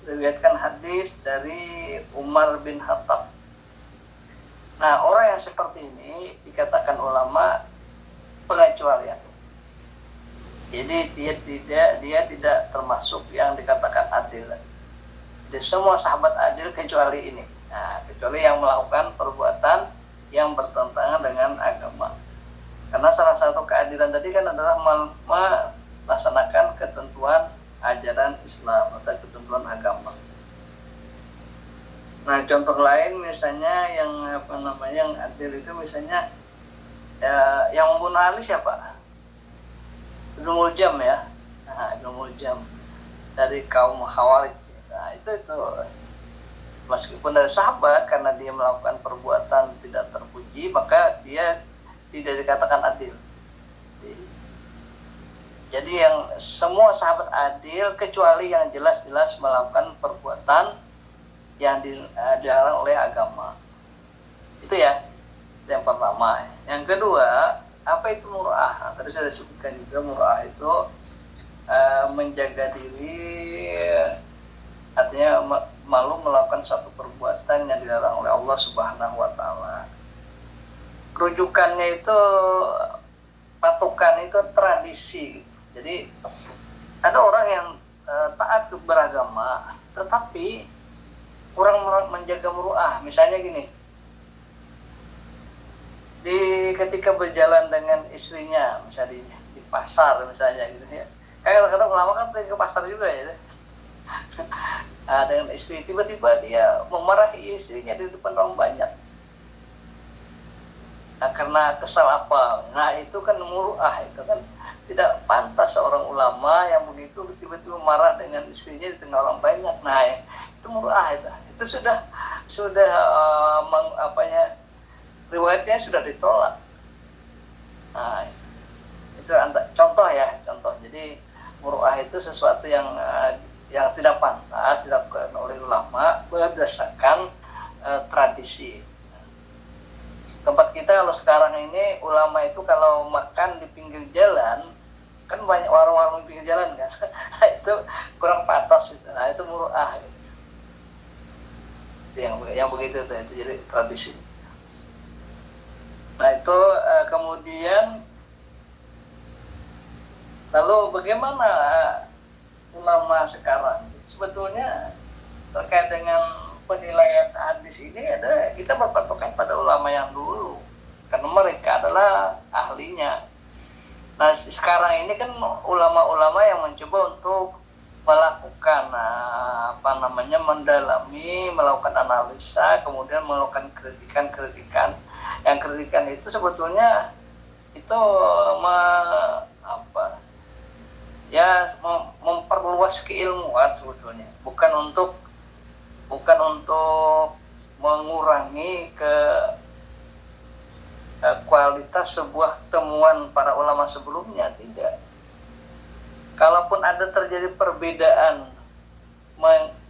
meriwayatkan hadis dari Umar bin Khattab. Nah, orang yang seperti ini dikatakan ulama pengecualian. Jadi dia tidak termasuk yang dikatakan adil. Di semua sahabat adil kecuali ini. Nah, kecuali yang melakukan perbuatan yang bertentangan dengan agama. Karena salah satu keadilan tadi kan adalah melaksanakan ketentuan ajaran Islam atau ketentuan agama. Nah, contoh lain misalnya yang yang adil itu misalnya yang membunuh Ali siapa? Ibnu Muljam ya. Nah, Ibnu Muljam dari kaum Khawarij. Nah, itu meskipun dari sahabat, karena dia melakukan perbuatan tidak terpuji, maka dia tidak dikatakan adil. Jadi yang semua sahabat adil kecuali yang jelas-jelas melakukan perbuatan yang dilarang oleh agama. Itu ya yang pertama. Yang kedua, apa itu mur'ah? Nah, tadi saya sebutkan juga mur'ah itu menjaga diri, artinya malu melakukan satu perbuatan yang dilarang oleh Allah Subhanahu wa taala. Rujukannya itu, patokan itu tradisi. Jadi ada orang yang taat beragama tetapi kurang menjaga muru'ah. Misalnya gini, ketika berjalan dengan istrinya, misalnya di pasar misalnya gitu ya. Kadang-kadang lama kan pergi ke pasar juga ya. Nah, dengan istri tiba-tiba dia memarahi istrinya di depan orang banyak. Nah, karena kesal apa? Nah, itu kan muru'ah, itu kan tidak pantas seorang ulama yang begitu tiba-tiba marah dengan istrinya di tengah orang banyak. Nah, itu muru'ah itu sudah riwayatnya sudah ditolak. Nah, itu contoh ya, contoh. Jadi muru'ah itu sesuatu yang tidak pantas dilakukan oleh ulama berdasarkan tradisi. Tempat kita kalau sekarang ini ulama itu kalau makan di pinggir jalan, kan banyak warung-warung di pinggir jalan kan. Nah, itu kurang pantas itu. Nah, itu muru'ah gitu. Itu yang begitu itu jadi tradisi. Nah, itu kemudian lalu bagaimana ulama sekarang? Sebetulnya terkait dengan penilaian hadis ini kita berpatokan pada ulama yang dulu karena mereka adalah ahlinya. Nah, sekarang ini kan ulama-ulama yang mencoba untuk melakukan mendalami, melakukan analisa, kemudian melakukan kritikan. Yang kritikan itu sebetulnya itu memperluas keilmuan sebetulnya, bukan untuk mengurangi kualitas sebuah temuan para ulama sebelumnya, tidak. Kalaupun ada terjadi perbedaan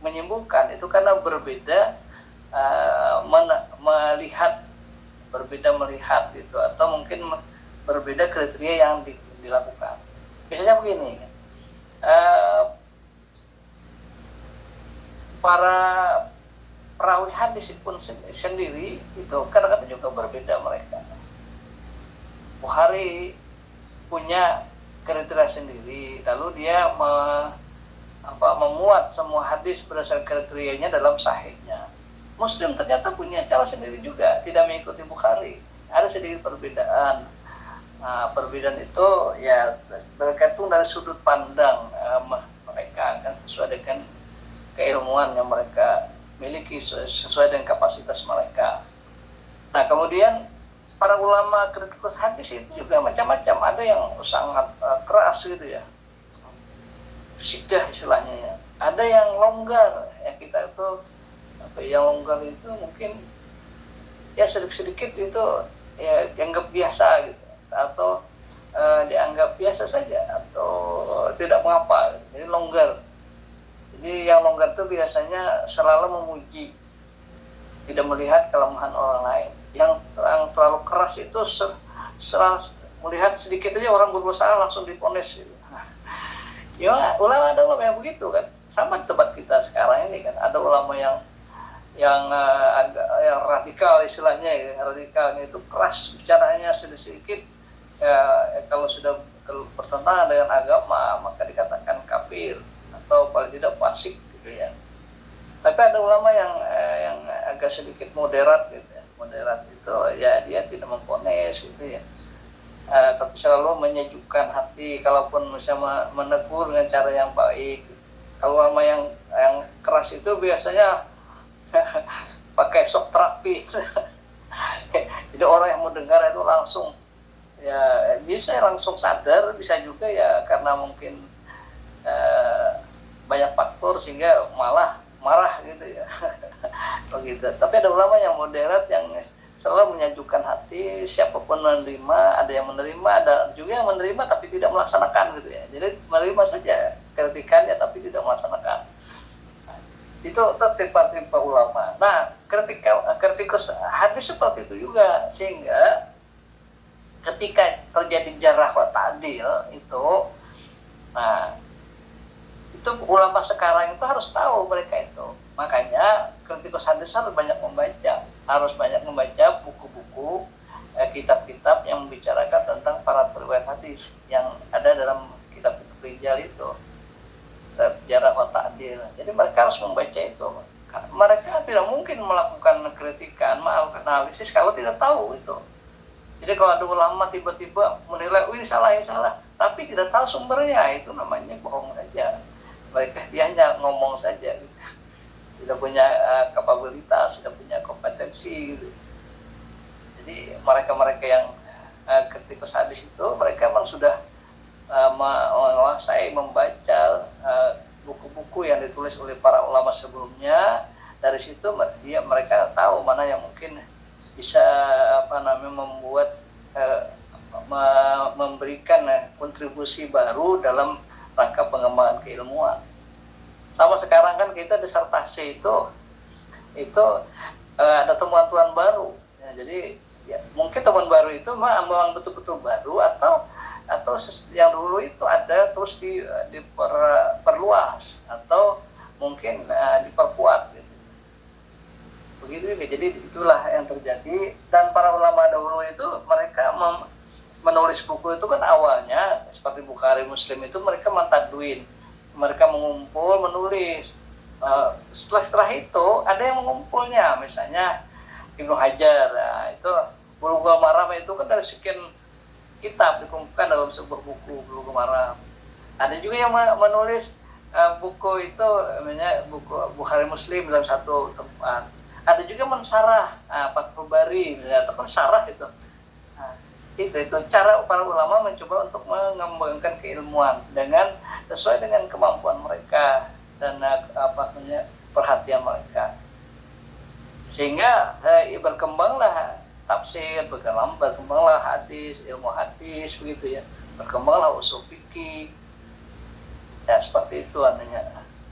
menyembuhkan itu karena berbeda melihat gitu, atau mungkin berbeda kriteria yang dilakukan. Biasanya begini, para perawi hadis pun sendiri itu kadang-kadang juga berbeda mereka. Bukhari punya kriteria sendiri, lalu dia memuat semua hadis berdasarkan kriterianya dalam sahihnya. Muslim ternyata punya cara sendiri juga, tidak mengikuti Bukhari. Ada sedikit perbedaan. Nah, perbedaan itu ya tergantung dari sudut pandang mereka, kan sesuai dengan keilmuan yang mereka miliki, sesuai dengan kapasitas mereka. Nah, kemudian para ulama kritikus hadis itu juga macam-macam. Ada yang sangat keras gitu ya, sidah istilahnya ya. Ada yang longgar, ya kita itu yang longgar itu mungkin ya sedikit-sedikit itu ya dianggap biasa gitu, atau dianggap biasa saja, atau tidak mengapa. Jadi longgar. Jadi yang longgar itu biasanya selalu memuji, tidak melihat kelemahan orang lain. yang terlalu keras itu melihat sedikit aja orang berbuat salah langsung diponis gitu. Nah, ya ulama ada ulama yang begitu kan, sama di tempat kita sekarang ini kan ada ulama yang agak yang radikal istilahnya ya, radikalnya itu keras bicaranya sedikit kalau sudah bertentangan dengan agama maka dikatakan kafir atau paling tidak fasik gitu ya. Tapi ada ulama yang agak sedikit moderat gitu ya. Moderat itu ya dia tidak memponis gitu ya. Tapi selalu menyejukkan hati kalaupun misalnya menegur dengan cara yang baik. Kalau ulama yang keras itu biasanya pakai shock terapi. Jadi orang yang mendengar itu langsung ya bisa langsung sadar, bisa juga ya karena mungkin banyak faktor sehingga malah marah gitu ya. Begitu. Tapi ada ulama yang moderat yang selalu menyejukkan hati, siapapun menerima, ada yang menerima, ada juga yang menerima tapi tidak melaksanakan gitu ya. Jadi menerima saja kritikannya tapi tidak melaksanakan. Itu tipe-tipe ulama. Nah, kritikus hadis seperti itu juga, sehingga ketika terjadi jarah wa ta'dil itu, nah itu ulama sekarang itu harus tahu mereka itu. Makanya kritikus hadis harus banyak membaca buku-buku, kitab-kitab yang membicarakan tentang para periwayat hadis yang ada dalam kitab rijal itu, jarah wa ta'dil. Jadi mereka harus membaca itu. Mereka tidak mungkin melakukan kritikan, melakukan analisis kalau tidak tahu itu. Jadi kalau ada ulama tiba-tiba menilai, ini salah, tapi tidak tahu sumbernya, itu namanya bohong saja. Mereka dia hanya ngomong saja, gitu. Tidak punya kapabilitas, tidak punya kompetensi, gitu. Jadi mereka-mereka yang kritikus hadis itu, mereka memang sudah menguasai membaca buku-buku yang ditulis oleh para ulama sebelumnya. Dari situ mereka tahu mana yang mungkin bisa membuat memberikan kontribusi baru dalam rangka pengembangan keilmuan. Sama sekarang kan kita disertasi itu ada temuan-temuan baru. Ya, jadi ya, mungkin temuan baru itu memang betul-betul baru atau yang dulu itu ada terus diperluas atau mungkin diperkuat gitu. Begitu juga. Jadi itulah yang terjadi, dan para ulama dahulu itu mereka menulis buku itu kan awalnya seperti Bukhari, Muslim itu mereka mentadwin, mereka mengumpul menulis. Setelah itu ada yang mengumpulnya, misalnya Ibnu Hajar, itu Bulughul Maram itu kan dari sekian kitab dikumpulkan dalam sebuah buku Bulughul Maram. Ada juga yang menulis buku itu namanya buku Bukhari, Muslim dalam satu tempat. Ada juga mensarah Fathul Bari, atau syarah itu. Nah, itu cara para ulama mencoba untuk mengembangkan keilmuan dengan sesuai dengan kemampuan mereka dan perhatian mereka. Sehingga berkembanglah tafsir, berkembanglah hadis, ilmu hadis begitu ya. Berkembanglah usul fikih. Ya seperti itu adanya.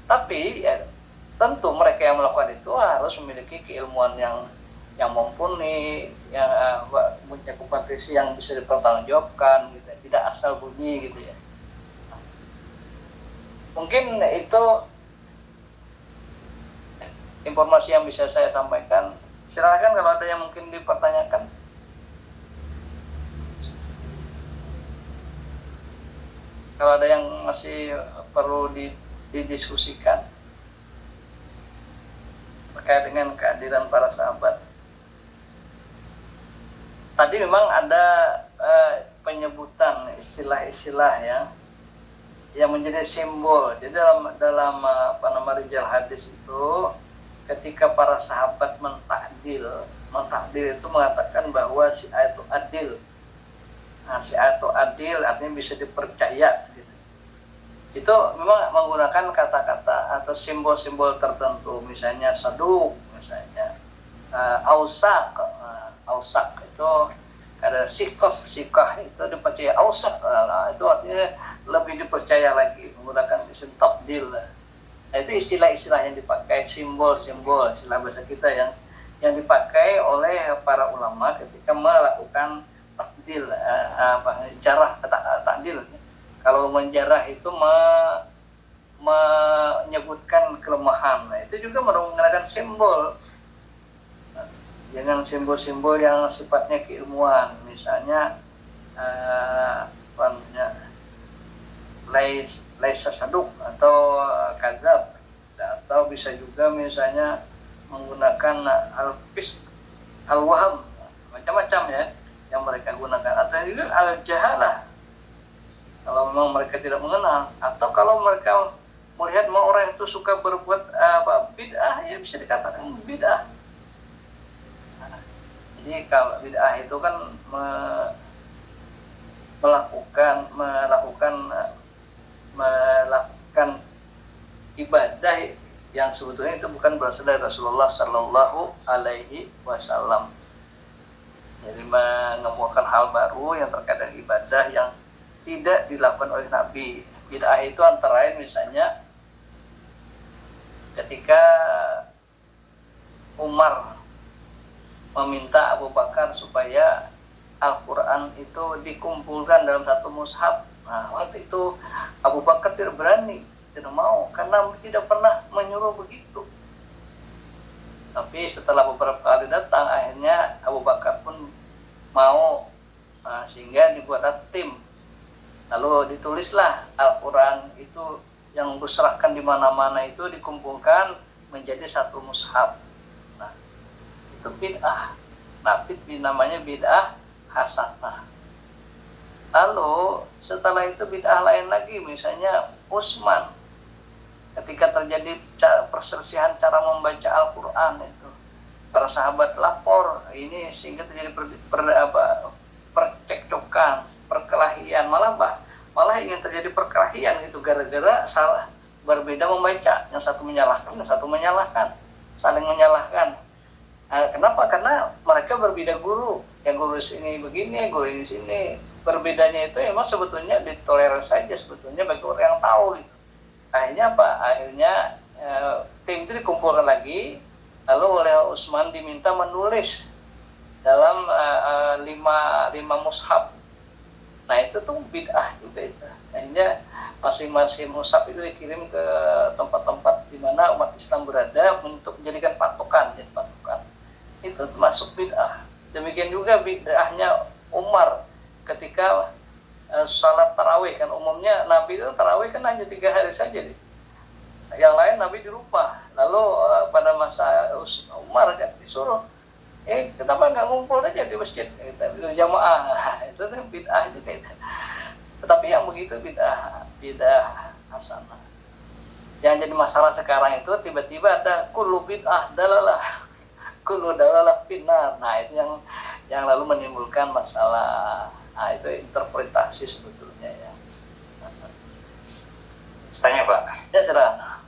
Tapi ya tentu mereka yang melakukan itu harus memiliki keilmuan yang mumpuni, yang punya kompetensi yang bisa dipertanggungjawabkan, gitu. Tidak asal bunyi gitu ya. Mungkin itu informasi yang bisa saya sampaikan. Silakan kalau ada yang mungkin dipertanyakan. Kalau ada yang masih perlu didiskusikan terkait dengan kehadiran para sahabat. Tadi memang ada penyebutan istilah-istilah yang menjadi simbol. Jadi dalam rijal hadis itu, ketika para sahabat mentakdil itu mengatakan bahwa si A itu adil. Nah, si A itu adil artinya bisa dipercaya. Gitu. Itu memang menggunakan kata-kata atau simbol-simbol tertentu, misalnya saduk, misalnya ausak itu ada sikah itu dipercaya, ausak itu artinya lebih dipercaya lagi, menggunakan isim tabdil. Nah, itu istilah-istilah yang dipakai, simbol-simbol, istilah bahasa kita yang yang dipakai oleh para ulama ketika melakukan takdil, jarah takdil. Kalau menjarah itu menyebutkan kelemahan, nah, itu juga menggunakan simbol dengan simbol-simbol yang sifatnya keilmuan, misalnya laisa saduk atau kadzab, atau bisa juga misalnya menggunakan al-waham, macam-macam ya yang mereka gunakan, atau juga al-jahalah kalau memang mereka tidak mengenal, atau kalau mereka melihat orang itu suka berbuat bid'ah, ya bisa dikatakan bid'ah. Jadi kalau bid'ah itu kan melakukan ibadah yang sebetulnya itu bukan berasal dari Rasulullah Sallallahu Alaihi Wasallam. Jadi menemukan hal baru yang terkait dengan ibadah yang tidak dilakukan oleh Nabi. Bid'ah itu antara lain misalnya ketika Umar meminta Abu Bakar supaya Al-Quran itu dikumpulkan dalam satu mushaf. Nah, waktu itu Abu Bakar tidak berani, tidak mau, karena tidak pernah menyuruh begitu. Tapi setelah beberapa kali datang, akhirnya Abu Bakar pun mau, sehingga dibuatlah tim. Lalu ditulislah Al-Quran itu yang diserahkan di mana-mana itu dikumpulkan menjadi satu mushaf. Nah, itu bid'ah. Nah, namanya bid'ah hasanah. Lalu setelah itu bid'ah lain lagi, misalnya Utsman ketika terjadi perselisihan cara membaca Al-Quran itu, para sahabat lapor ini sehingga terjadi percekcokan, perkelahian, malah ingin terjadi perkelahian itu gara-gara salah berbeda membaca, yang satu menyalahkan, yang satu menyalahkan, saling menyalahkan. Kenapa? Karena mereka berbeda guru, yang guru sini begini, guru ini sini. Berbedanya itu emang sebetulnya ditoleran saja sebetulnya bagi orang yang tahu gitu. Akhirnya apa? Akhirnya tim itu dikumpulkan lagi, lalu oleh Utsman diminta menulis dalam lima mushaf. Nah itu tuh bid'ah juga itu. Akhirnya masing-masing mushaf itu dikirim ke tempat-tempat di mana umat Islam berada untuk menjadikan patokan, jadi patokan. Itu termasuk bid'ah. Demikian juga bid'ahnya Umar ketika salat tarawih, kan umumnya Nabi itu tarawih kan hanya 3 hari saja, yang lain Nabi dirubah. Lalu pada masa Umar kan disuruh, kenapa nggak ngumpul saja di masjid, kita berjamaah. Itu kan bid'ah juga itu. Tetapi yang begitu bid'ah hasanah. Yang jadi masalah sekarang itu tiba-tiba ada kullu bid'ah dalalah, kullu dalalah finnar. Nah itu yang lalu menimbulkan masalah. Nah itu interpretasi sebetulnya ya. Tanya Pak. Ya silakan.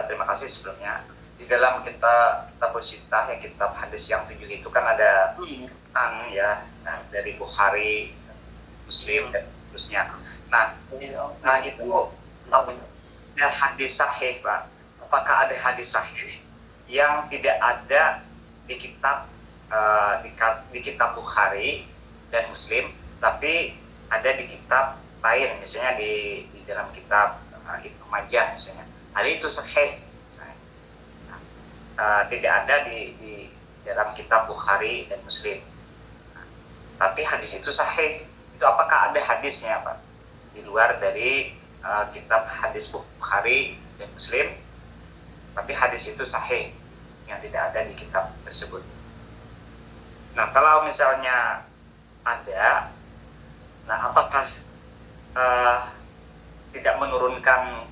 Terima kasih sebelumnya. Di dalam kitab Sitah, ya kitab hadis yang 7 itu kan ada tentang ya, dari Bukhari, Muslim dan terusnya. Nah itu ada hadis sahih Pak. Apakah ada hadis sahih yang tidak ada di kitab Bukhari dan Muslim, tapi ada di kitab lain, misalnya di dalam kitab Ibnu Majah misalnya, hal itu sahih misalnya. Tidak ada di dalam kitab Bukhari dan Muslim, tapi hadis itu sahih. Itu apakah ada hadisnya Pak di luar dari kitab hadis Bukhari dan Muslim, tapi hadis itu sahih yang tidak ada di kitab tersebut? Nah kalau misalnya ada, nah apakah tidak menurunkan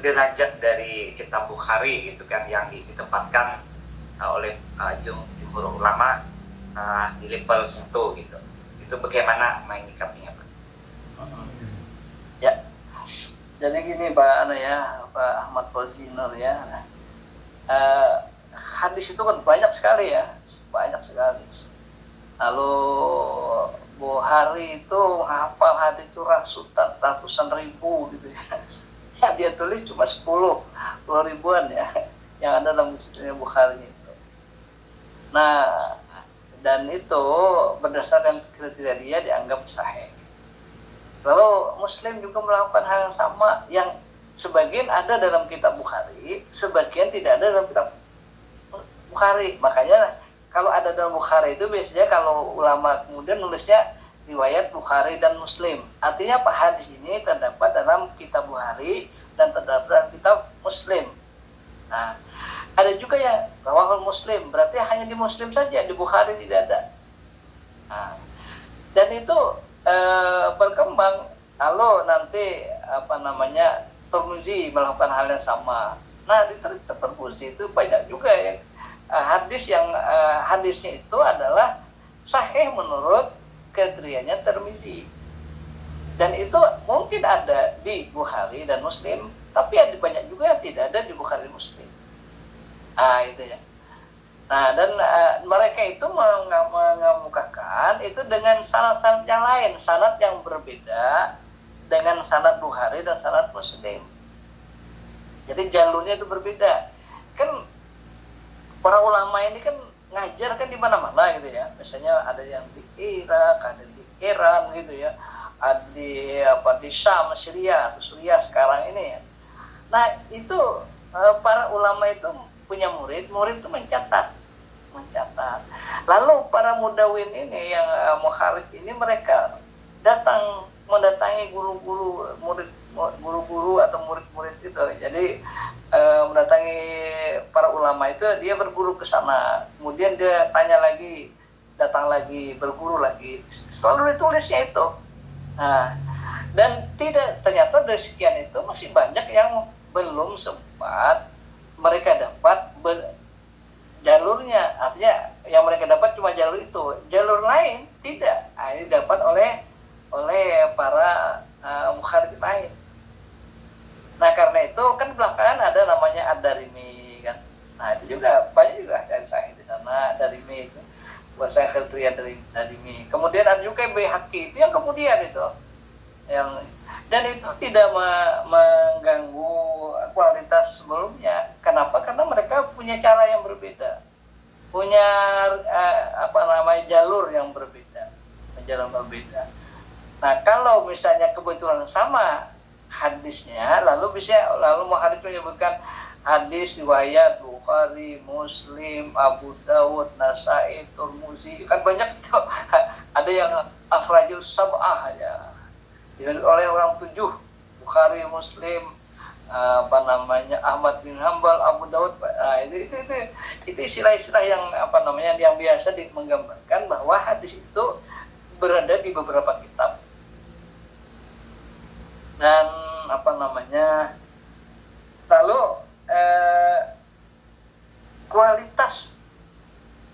derajat dari kitab Bukhari gitu kan, yang ditempatkan oleh jumhur ulama di level 1 gitu? Itu bagaimana menyikapinya Pak? Ya, jadi gini Pak Ahmad Fauzi Nur ya. Hadis itu kan banyak sekali ya, banyak sekali. Lalu Bukhari itu hafal hadis itu ratusan ribu gitu ya. Dia tulis cuma 10 ribuan ya. yang ada dalam Bukhari itu. Nah, dan itu berdasarkan kriteria dia dianggap sahih. Lalu Muslim juga melakukan hal yang sama, yang sebagian ada dalam kitab Bukhari, sebagian tidak ada dalam kitab Bukhari. Makanya kalau ada dalam Bukhari itu biasanya kalau ulama kemudian nulisnya riwayat Bukhari dan Muslim. Artinya Pak hadis ini terdapat dalam kitab Bukhari dan terdapat dalam kitab Muslim. Nah, ada juga yang rawahul Muslim, berarti hanya di Muslim saja, di Bukhari tidak ada. Nah, dan itu berkembang. Lalu nanti Tirmizi melakukan hal yang sama. Nah, di Tirmizi itu banyak juga yang hadisnya itu adalah sahih menurut kriterianya Tirmizi. Dan itu mungkin ada di Bukhari dan Muslim, tapi ada banyak juga yang tidak ada di Bukhari Muslim. Itu ya. Nah, dan mereka itu mengemukakan itu dengan sanad-sanad yang lain, sanad yang berbeda dengan sanad Bukhari dan sanad Muslim. Jadi jalurnya itu berbeda. Kan para ulama ini kan ngajar kan di mana-mana gitu ya. Misalnya ada yang di Irak, ada di Iran gitu ya. Ada di Syam, Syria atau Suriah sekarang ini ya. Nah, itu para ulama itu punya murid itu mencatat. Lalu para mudawin ini yang mukharij ini mereka mendatangi guru-guru atau murid-murid itu. Jadi mendatangi para ulama itu, dia berguru ke sana. Kemudian dia tanya lagi, datang lagi, berguru lagi. Selalu ditulisnya itu. Nah, dan ternyata dari sekian itu masih banyak yang belum sempat mereka dapat jalurnya. Artinya yang mereka dapat cuma jalur itu, jalur lain tidak. Ini dapat oleh para mukharij lain. Nah, karena itu kan belakangan ada namanya Ad-Darimi kan. Nah, itu juga banyak juga dari sahih di sana Darimi itu. Buat saya kriteria dari Darimi. Kemudian ada juga Baihaqi itu yang kemudian itu dan itu tidak mengganggu kualitas sebelumnya. Kenapa? Karena mereka punya cara yang berbeda, punya jalur yang berbeda. Nah, kalau misalnya kebetulan sama hadisnya, lalu muhadits menyebutkan hadis riwayat Bukhari, Muslim, Abu Dawud, Nasai, Tirmizi, kan banyak itu. Ada yang akhrajus sab'ah ya, oleh orang 7, Bukhari, Muslim, Ahmad bin Hanbal, Abu Dawud. Itu istilah-istilah yang biasa menggambarkan bahwa hadis itu berada di beberapa kitab. Dan lalu kualitas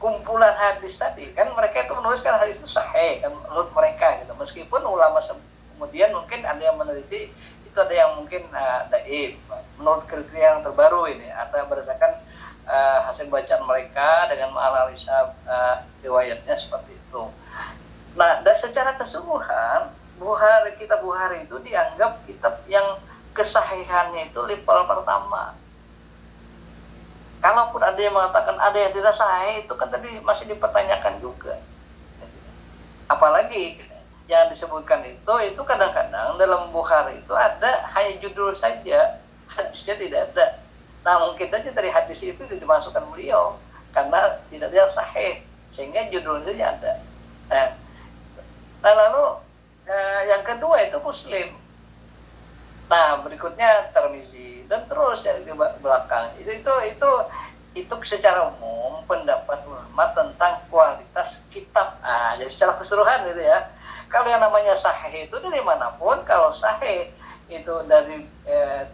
kumpulan hadis tadi kan, mereka itu menuliskan hadis itu sahih kan menurut mereka gitu. Meskipun ulama kemudian mungkin ada yang meneliti itu, ada yang mungkin dhaif menurut kriteria yang terbaru ini, atau berdasarkan hasil bacaan mereka dengan menganalisa riwayatnya seperti itu. Nah, dan secara keseluruhan kitab Bukhari itu dianggap kitab yang kesahihannya itu level pertama. Kalaupun ada yang mengatakan ada yang tidak sahih, itu kan tadi masih dipertanyakan juga. Apalagi yang disebutkan itu kadang-kadang dalam Bukhari itu ada hanya judul saja, hadisnya tidak ada. Nah, mungkin saja dari hadis itu dimasukkan beliau karena tidak ada yang sahih, sehingga judulnya saja ada. Nah, lalu yang kedua itu Muslim. Nah, berikutnya Tirmizi dan terus yang di belakang. Itu secara umum pendapat ulama tentang kualitas kitab. Jadi secara keseluruhan gitu ya. Kalau yang namanya sahih itu dari manapun, kalau sahih itu dari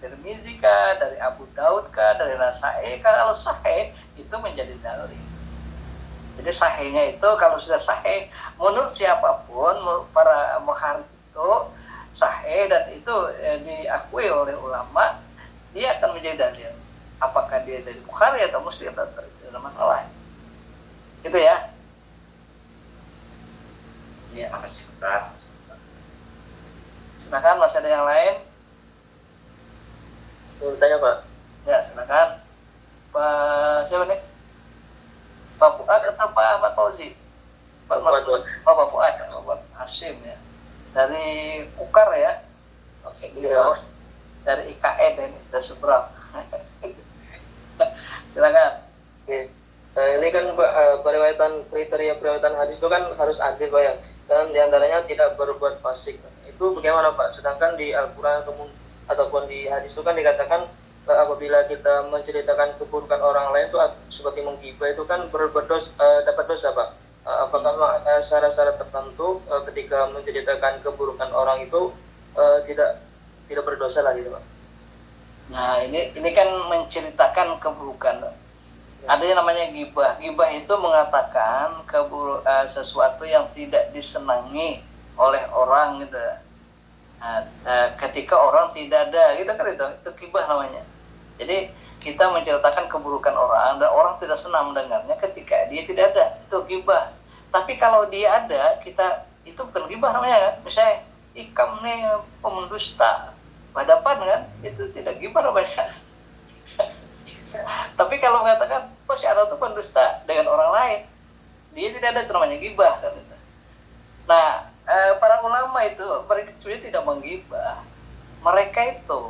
Tirmizi kah, dari Abu Daud kah, dari Nasai kah, kalau sahih itu menjadi dalil. Jadi sahihnya itu kalau sudah sahih menurut siapapun, para mukharij itu sahih dan itu diakui oleh ulama, dia akan menjadi dalil. Apakah dia dari Bukhari atau Muslim, tidak ada masalah. Gitu ya. Ya, makasih Ustaz. Silakan, masih ada yang lain? Mau tanya Pak? Ya, silakan. Pak siapa nih? Pak Fuad atau Pak Ahmad Fauzi? Pak Fuad. Oh, Pak Fuad, Pak Fuad Hasim ya. Dari Ukar ya. Oke, dari IKN ini, dari seberang. Silakan. Oke. Ini kan periwayatan kriteria periwayatan hadis itu kan harus adil Pak ya. Dan diantaranya tidak berbuat fasik. Itu bagaimana Pak? Sedangkan di Al-Quran ataupun di hadis itu kan dikatakan apabila kita menceritakan keburukan orang lain itu seperti menggibah itu kan dapat dosa Pak. Apakah ada syarat-syarat tertentu ketika menceritakan keburukan orang itu tidak berdosa lah gitu Pak? Nah ini kan menceritakan keburukan. Ada yang namanya gibah. Gibah itu mengatakan sesuatu yang tidak disenangi oleh orang gitu. Ketika orang tidak ada, gitu kan itu gibah namanya. Jadi kita menceritakan keburukan orang dan orang tidak senang mendengarnya ketika dia tidak ada, itu gibah. Tapi kalau dia ada, itu bukan gibah namanya kan. Misalnya Ikam nih pemendusta, badapan kan, itu tidak gibah namanya. Tapi kalau mengatakan, si Ana itu pendusta dengan orang lain, dia tidak ada, itu namanya gibah kan itu. Nah, para ulama itu mereka sebenarnya tidak menggibah. Mereka itu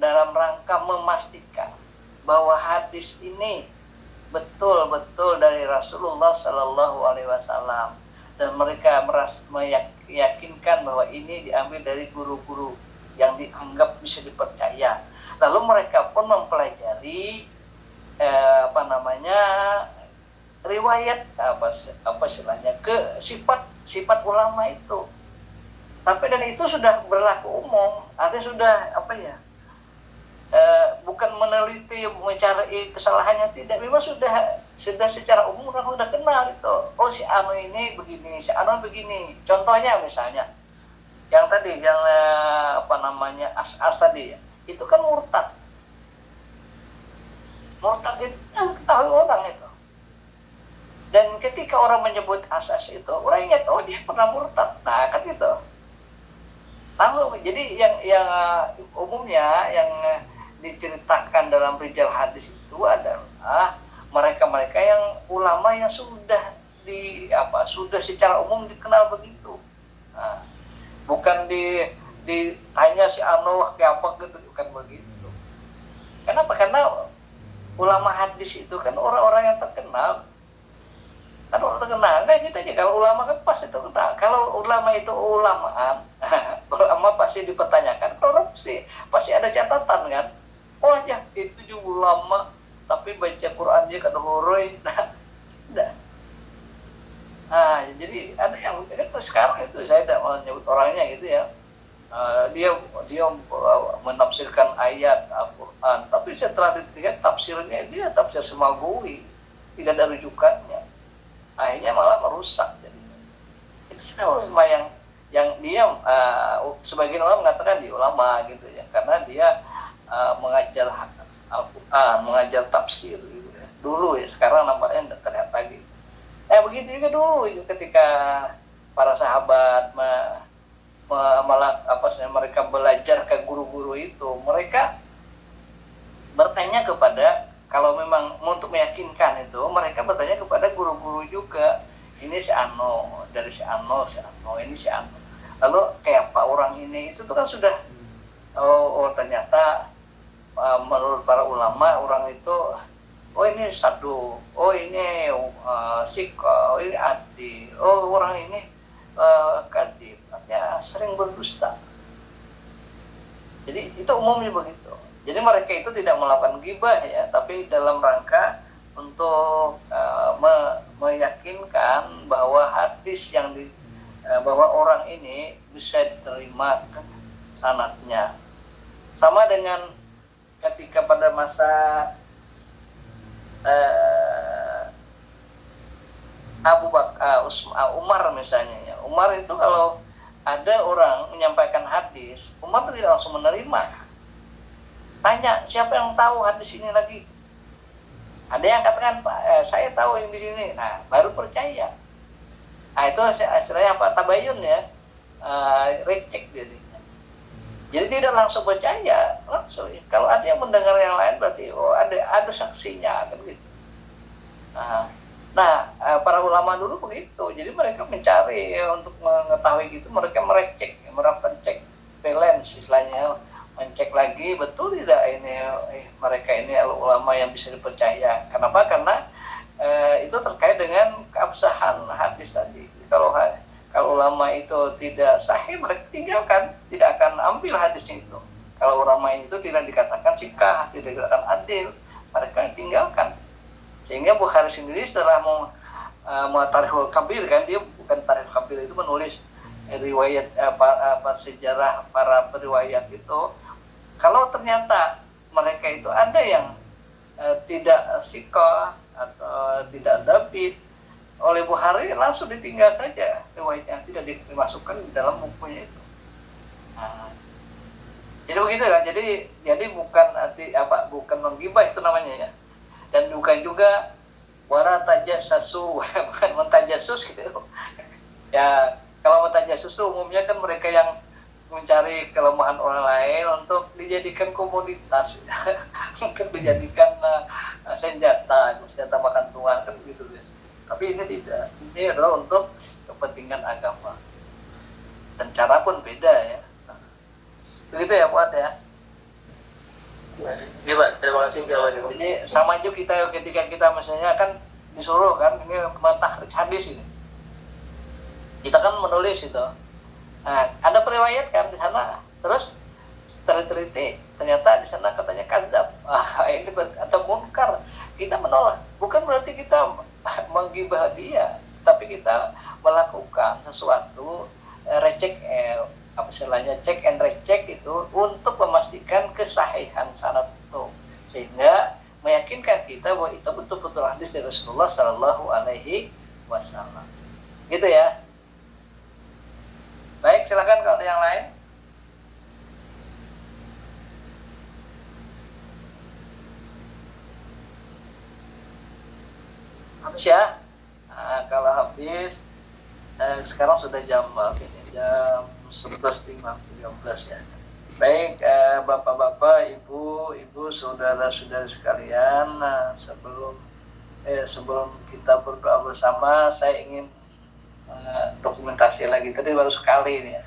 dalam rangka memastikan bahwa hadis ini betul-betul dari Rasulullah Shallallahu Alaihi Wasallam, dan mereka meyakinkan bahwa ini diambil dari guru-guru yang dianggap bisa dipercaya. Lalu mereka pun mempelajari riwayat istilahnya ke sifat ulama itu. Tapi dan itu sudah berlaku umum, artinya sudah bukan meneliti mencari kesalahannya, tidak, memang sudah secara umum orang sudah kenal itu. Oh, si Anu ini begini, si Anu begini. Contohnya misalnya yang tadi yang As tadi ya, itu kan murtad. Murtad itu yang ketahui orang itu. Dan ketika orang menyebut asas itu, orang ingat, oh dia pernah murtad. Nah, kan itu. Langsung, jadi yang umumnya yang diceritakan dalam rijal hadis itu adalah mereka-mereka yang ulama yang sudah sudah secara umum dikenal begitu. Nah, bukan ditanya si Anu kayak apa gitu, bukan begitu. Kenapa? Karena ulama hadis itu kan orang-orang yang terkenal. Kan orang terkenal, kayak gitu aja. Kalau ulama kan pasti terkenal. Kalau ulama itu ulamaan, ulama pasti dipertanyakan. Kalau orang pasti ada catatan kan. Oh ya, itu juga ulama, tapi baca Quran dia kada horoi. Nah, jadi ada yang itu sekarang itu saya tidak mau nyebut orangnya gitu ya. Dia menafsirkan ayat Al-Quran, tapi setelah dilihat tafsirnya dia tafsir Semagui, tidak ada rujukannya. Akhirnya malah merusak. Jadi itu sudah ulama yang dia sebagian orang mengatakan dia ulama gitu ya, karena dia mengajar Al-Quran, mengajar tafsir gitu ya. Dulu ya, sekarang nampaknya tidak terlihat lagi. Begitu juga dulu itu ketika para sahabat mereka belajar ke guru-guru itu, mereka bertanya kepada, kalau memang untuk meyakinkan itu, mereka bertanya kepada guru-guru juga. Ini si Ano, dari si Ano, ini si Ano. Lalu kayak apa orang ini, itu tuh kan sudah, ternyata menurut para ulama, orang itu, oh ini Sadu, oh ini Siko, oh ini Adi, oh orang ini Kadib, artinya sering berdusta. Jadi itu umumnya begitu. Jadi mereka itu tidak melakukan ghibah ya, tapi dalam rangka untuk meyakinkan bahwa hadis bahwa orang ini bisa diterima sanadnya. Sama dengan ketika pada masa Abu Bakar, Umar misalnya ya. Umar itu kalau ada orang menyampaikan hadis, Umar tidak langsung menerima. Tanya, siapa yang tahu hadis ini lagi? Ada yang katakan, saya tahu yang di sini. Nah, baru percaya. Nah, itu istilahnya apa? Tabayun ya. Recek jadinya. Jadi tidak langsung percaya, langsung. Kalau ada yang mendengar yang lain berarti ada saksinya kan gitu. Nah, para ulama dulu begitu. Jadi mereka mencari untuk mengetahui gitu, mereka melakukan cek balance istilahnya, mencek lagi betul tidak ini mereka ini ulama yang bisa dipercaya. Kenapa? Karena itu terkait dengan keabsahan hadis tadi. Kalau ulama itu tidak sahih, mereka tinggalkan, tidak akan ambil hadisnya itu. Kalau ulama itu tidak dikatakan sikah, tidak dikatakan adil, mereka tinggalkan. Sehingga Bukhari sendiri setelah mau Tarikhul Kabir kan, dia bukan Tarikhul Kabir, itu menulis riwayat sejarah para periwayat itu. Kalau ternyata mereka itu ada yang tidak sikah atau tidak dabit, oleh Bukhari langsung ditinggal saja riwayatnya, tidak dimasukkan di dalam bukunya itu. Jadi begitu kan. Jadi bukan menggibah itu namanya ya. Dan bukan juga wala tajassasu, bukan mentajassus gitu. Ya, kalau mentajassus itu umumnya kan mereka yang mencari kelemahan orang lain untuk dijadikan komoditas, untuk dijadikan senjata makan tuan kan begitu guys. Tapi ini tidak. Ini adalah untuk kepentingan agama. Dan cara pun beda ya. Begitu ya Buat ya. Iya Pak, terima kasih. Jadi sama aja kita ketika kita misalnya kan disuruh kan ini mentahrik hadis ini. Kita kan menulis itu. Nah, ada periwayat kan di sana. Terus teliti ternyata di sana katanya kadzab. Ini atau munkar. Kita menolak. Bukan berarti kita menggibah dia, tapi kita melakukan sesuatu cek and recheck itu untuk memastikan kesahihan sanad itu, sehingga meyakinkan kita bahwa itu betul-betul hadis dari Rasulullah Sallallahu Alaihi Wasallam. Gitu ya. Baik, silakan kalau ada yang lain. Habis ya. Kalau habis sekarang sudah jam 11.13 ya. Baik, bapak-bapak, ibu, saudara-saudari sekalian, sebelum kita berdoa bersama, saya ingin dokumentasi lagi. Tadi baru sekali ini ya.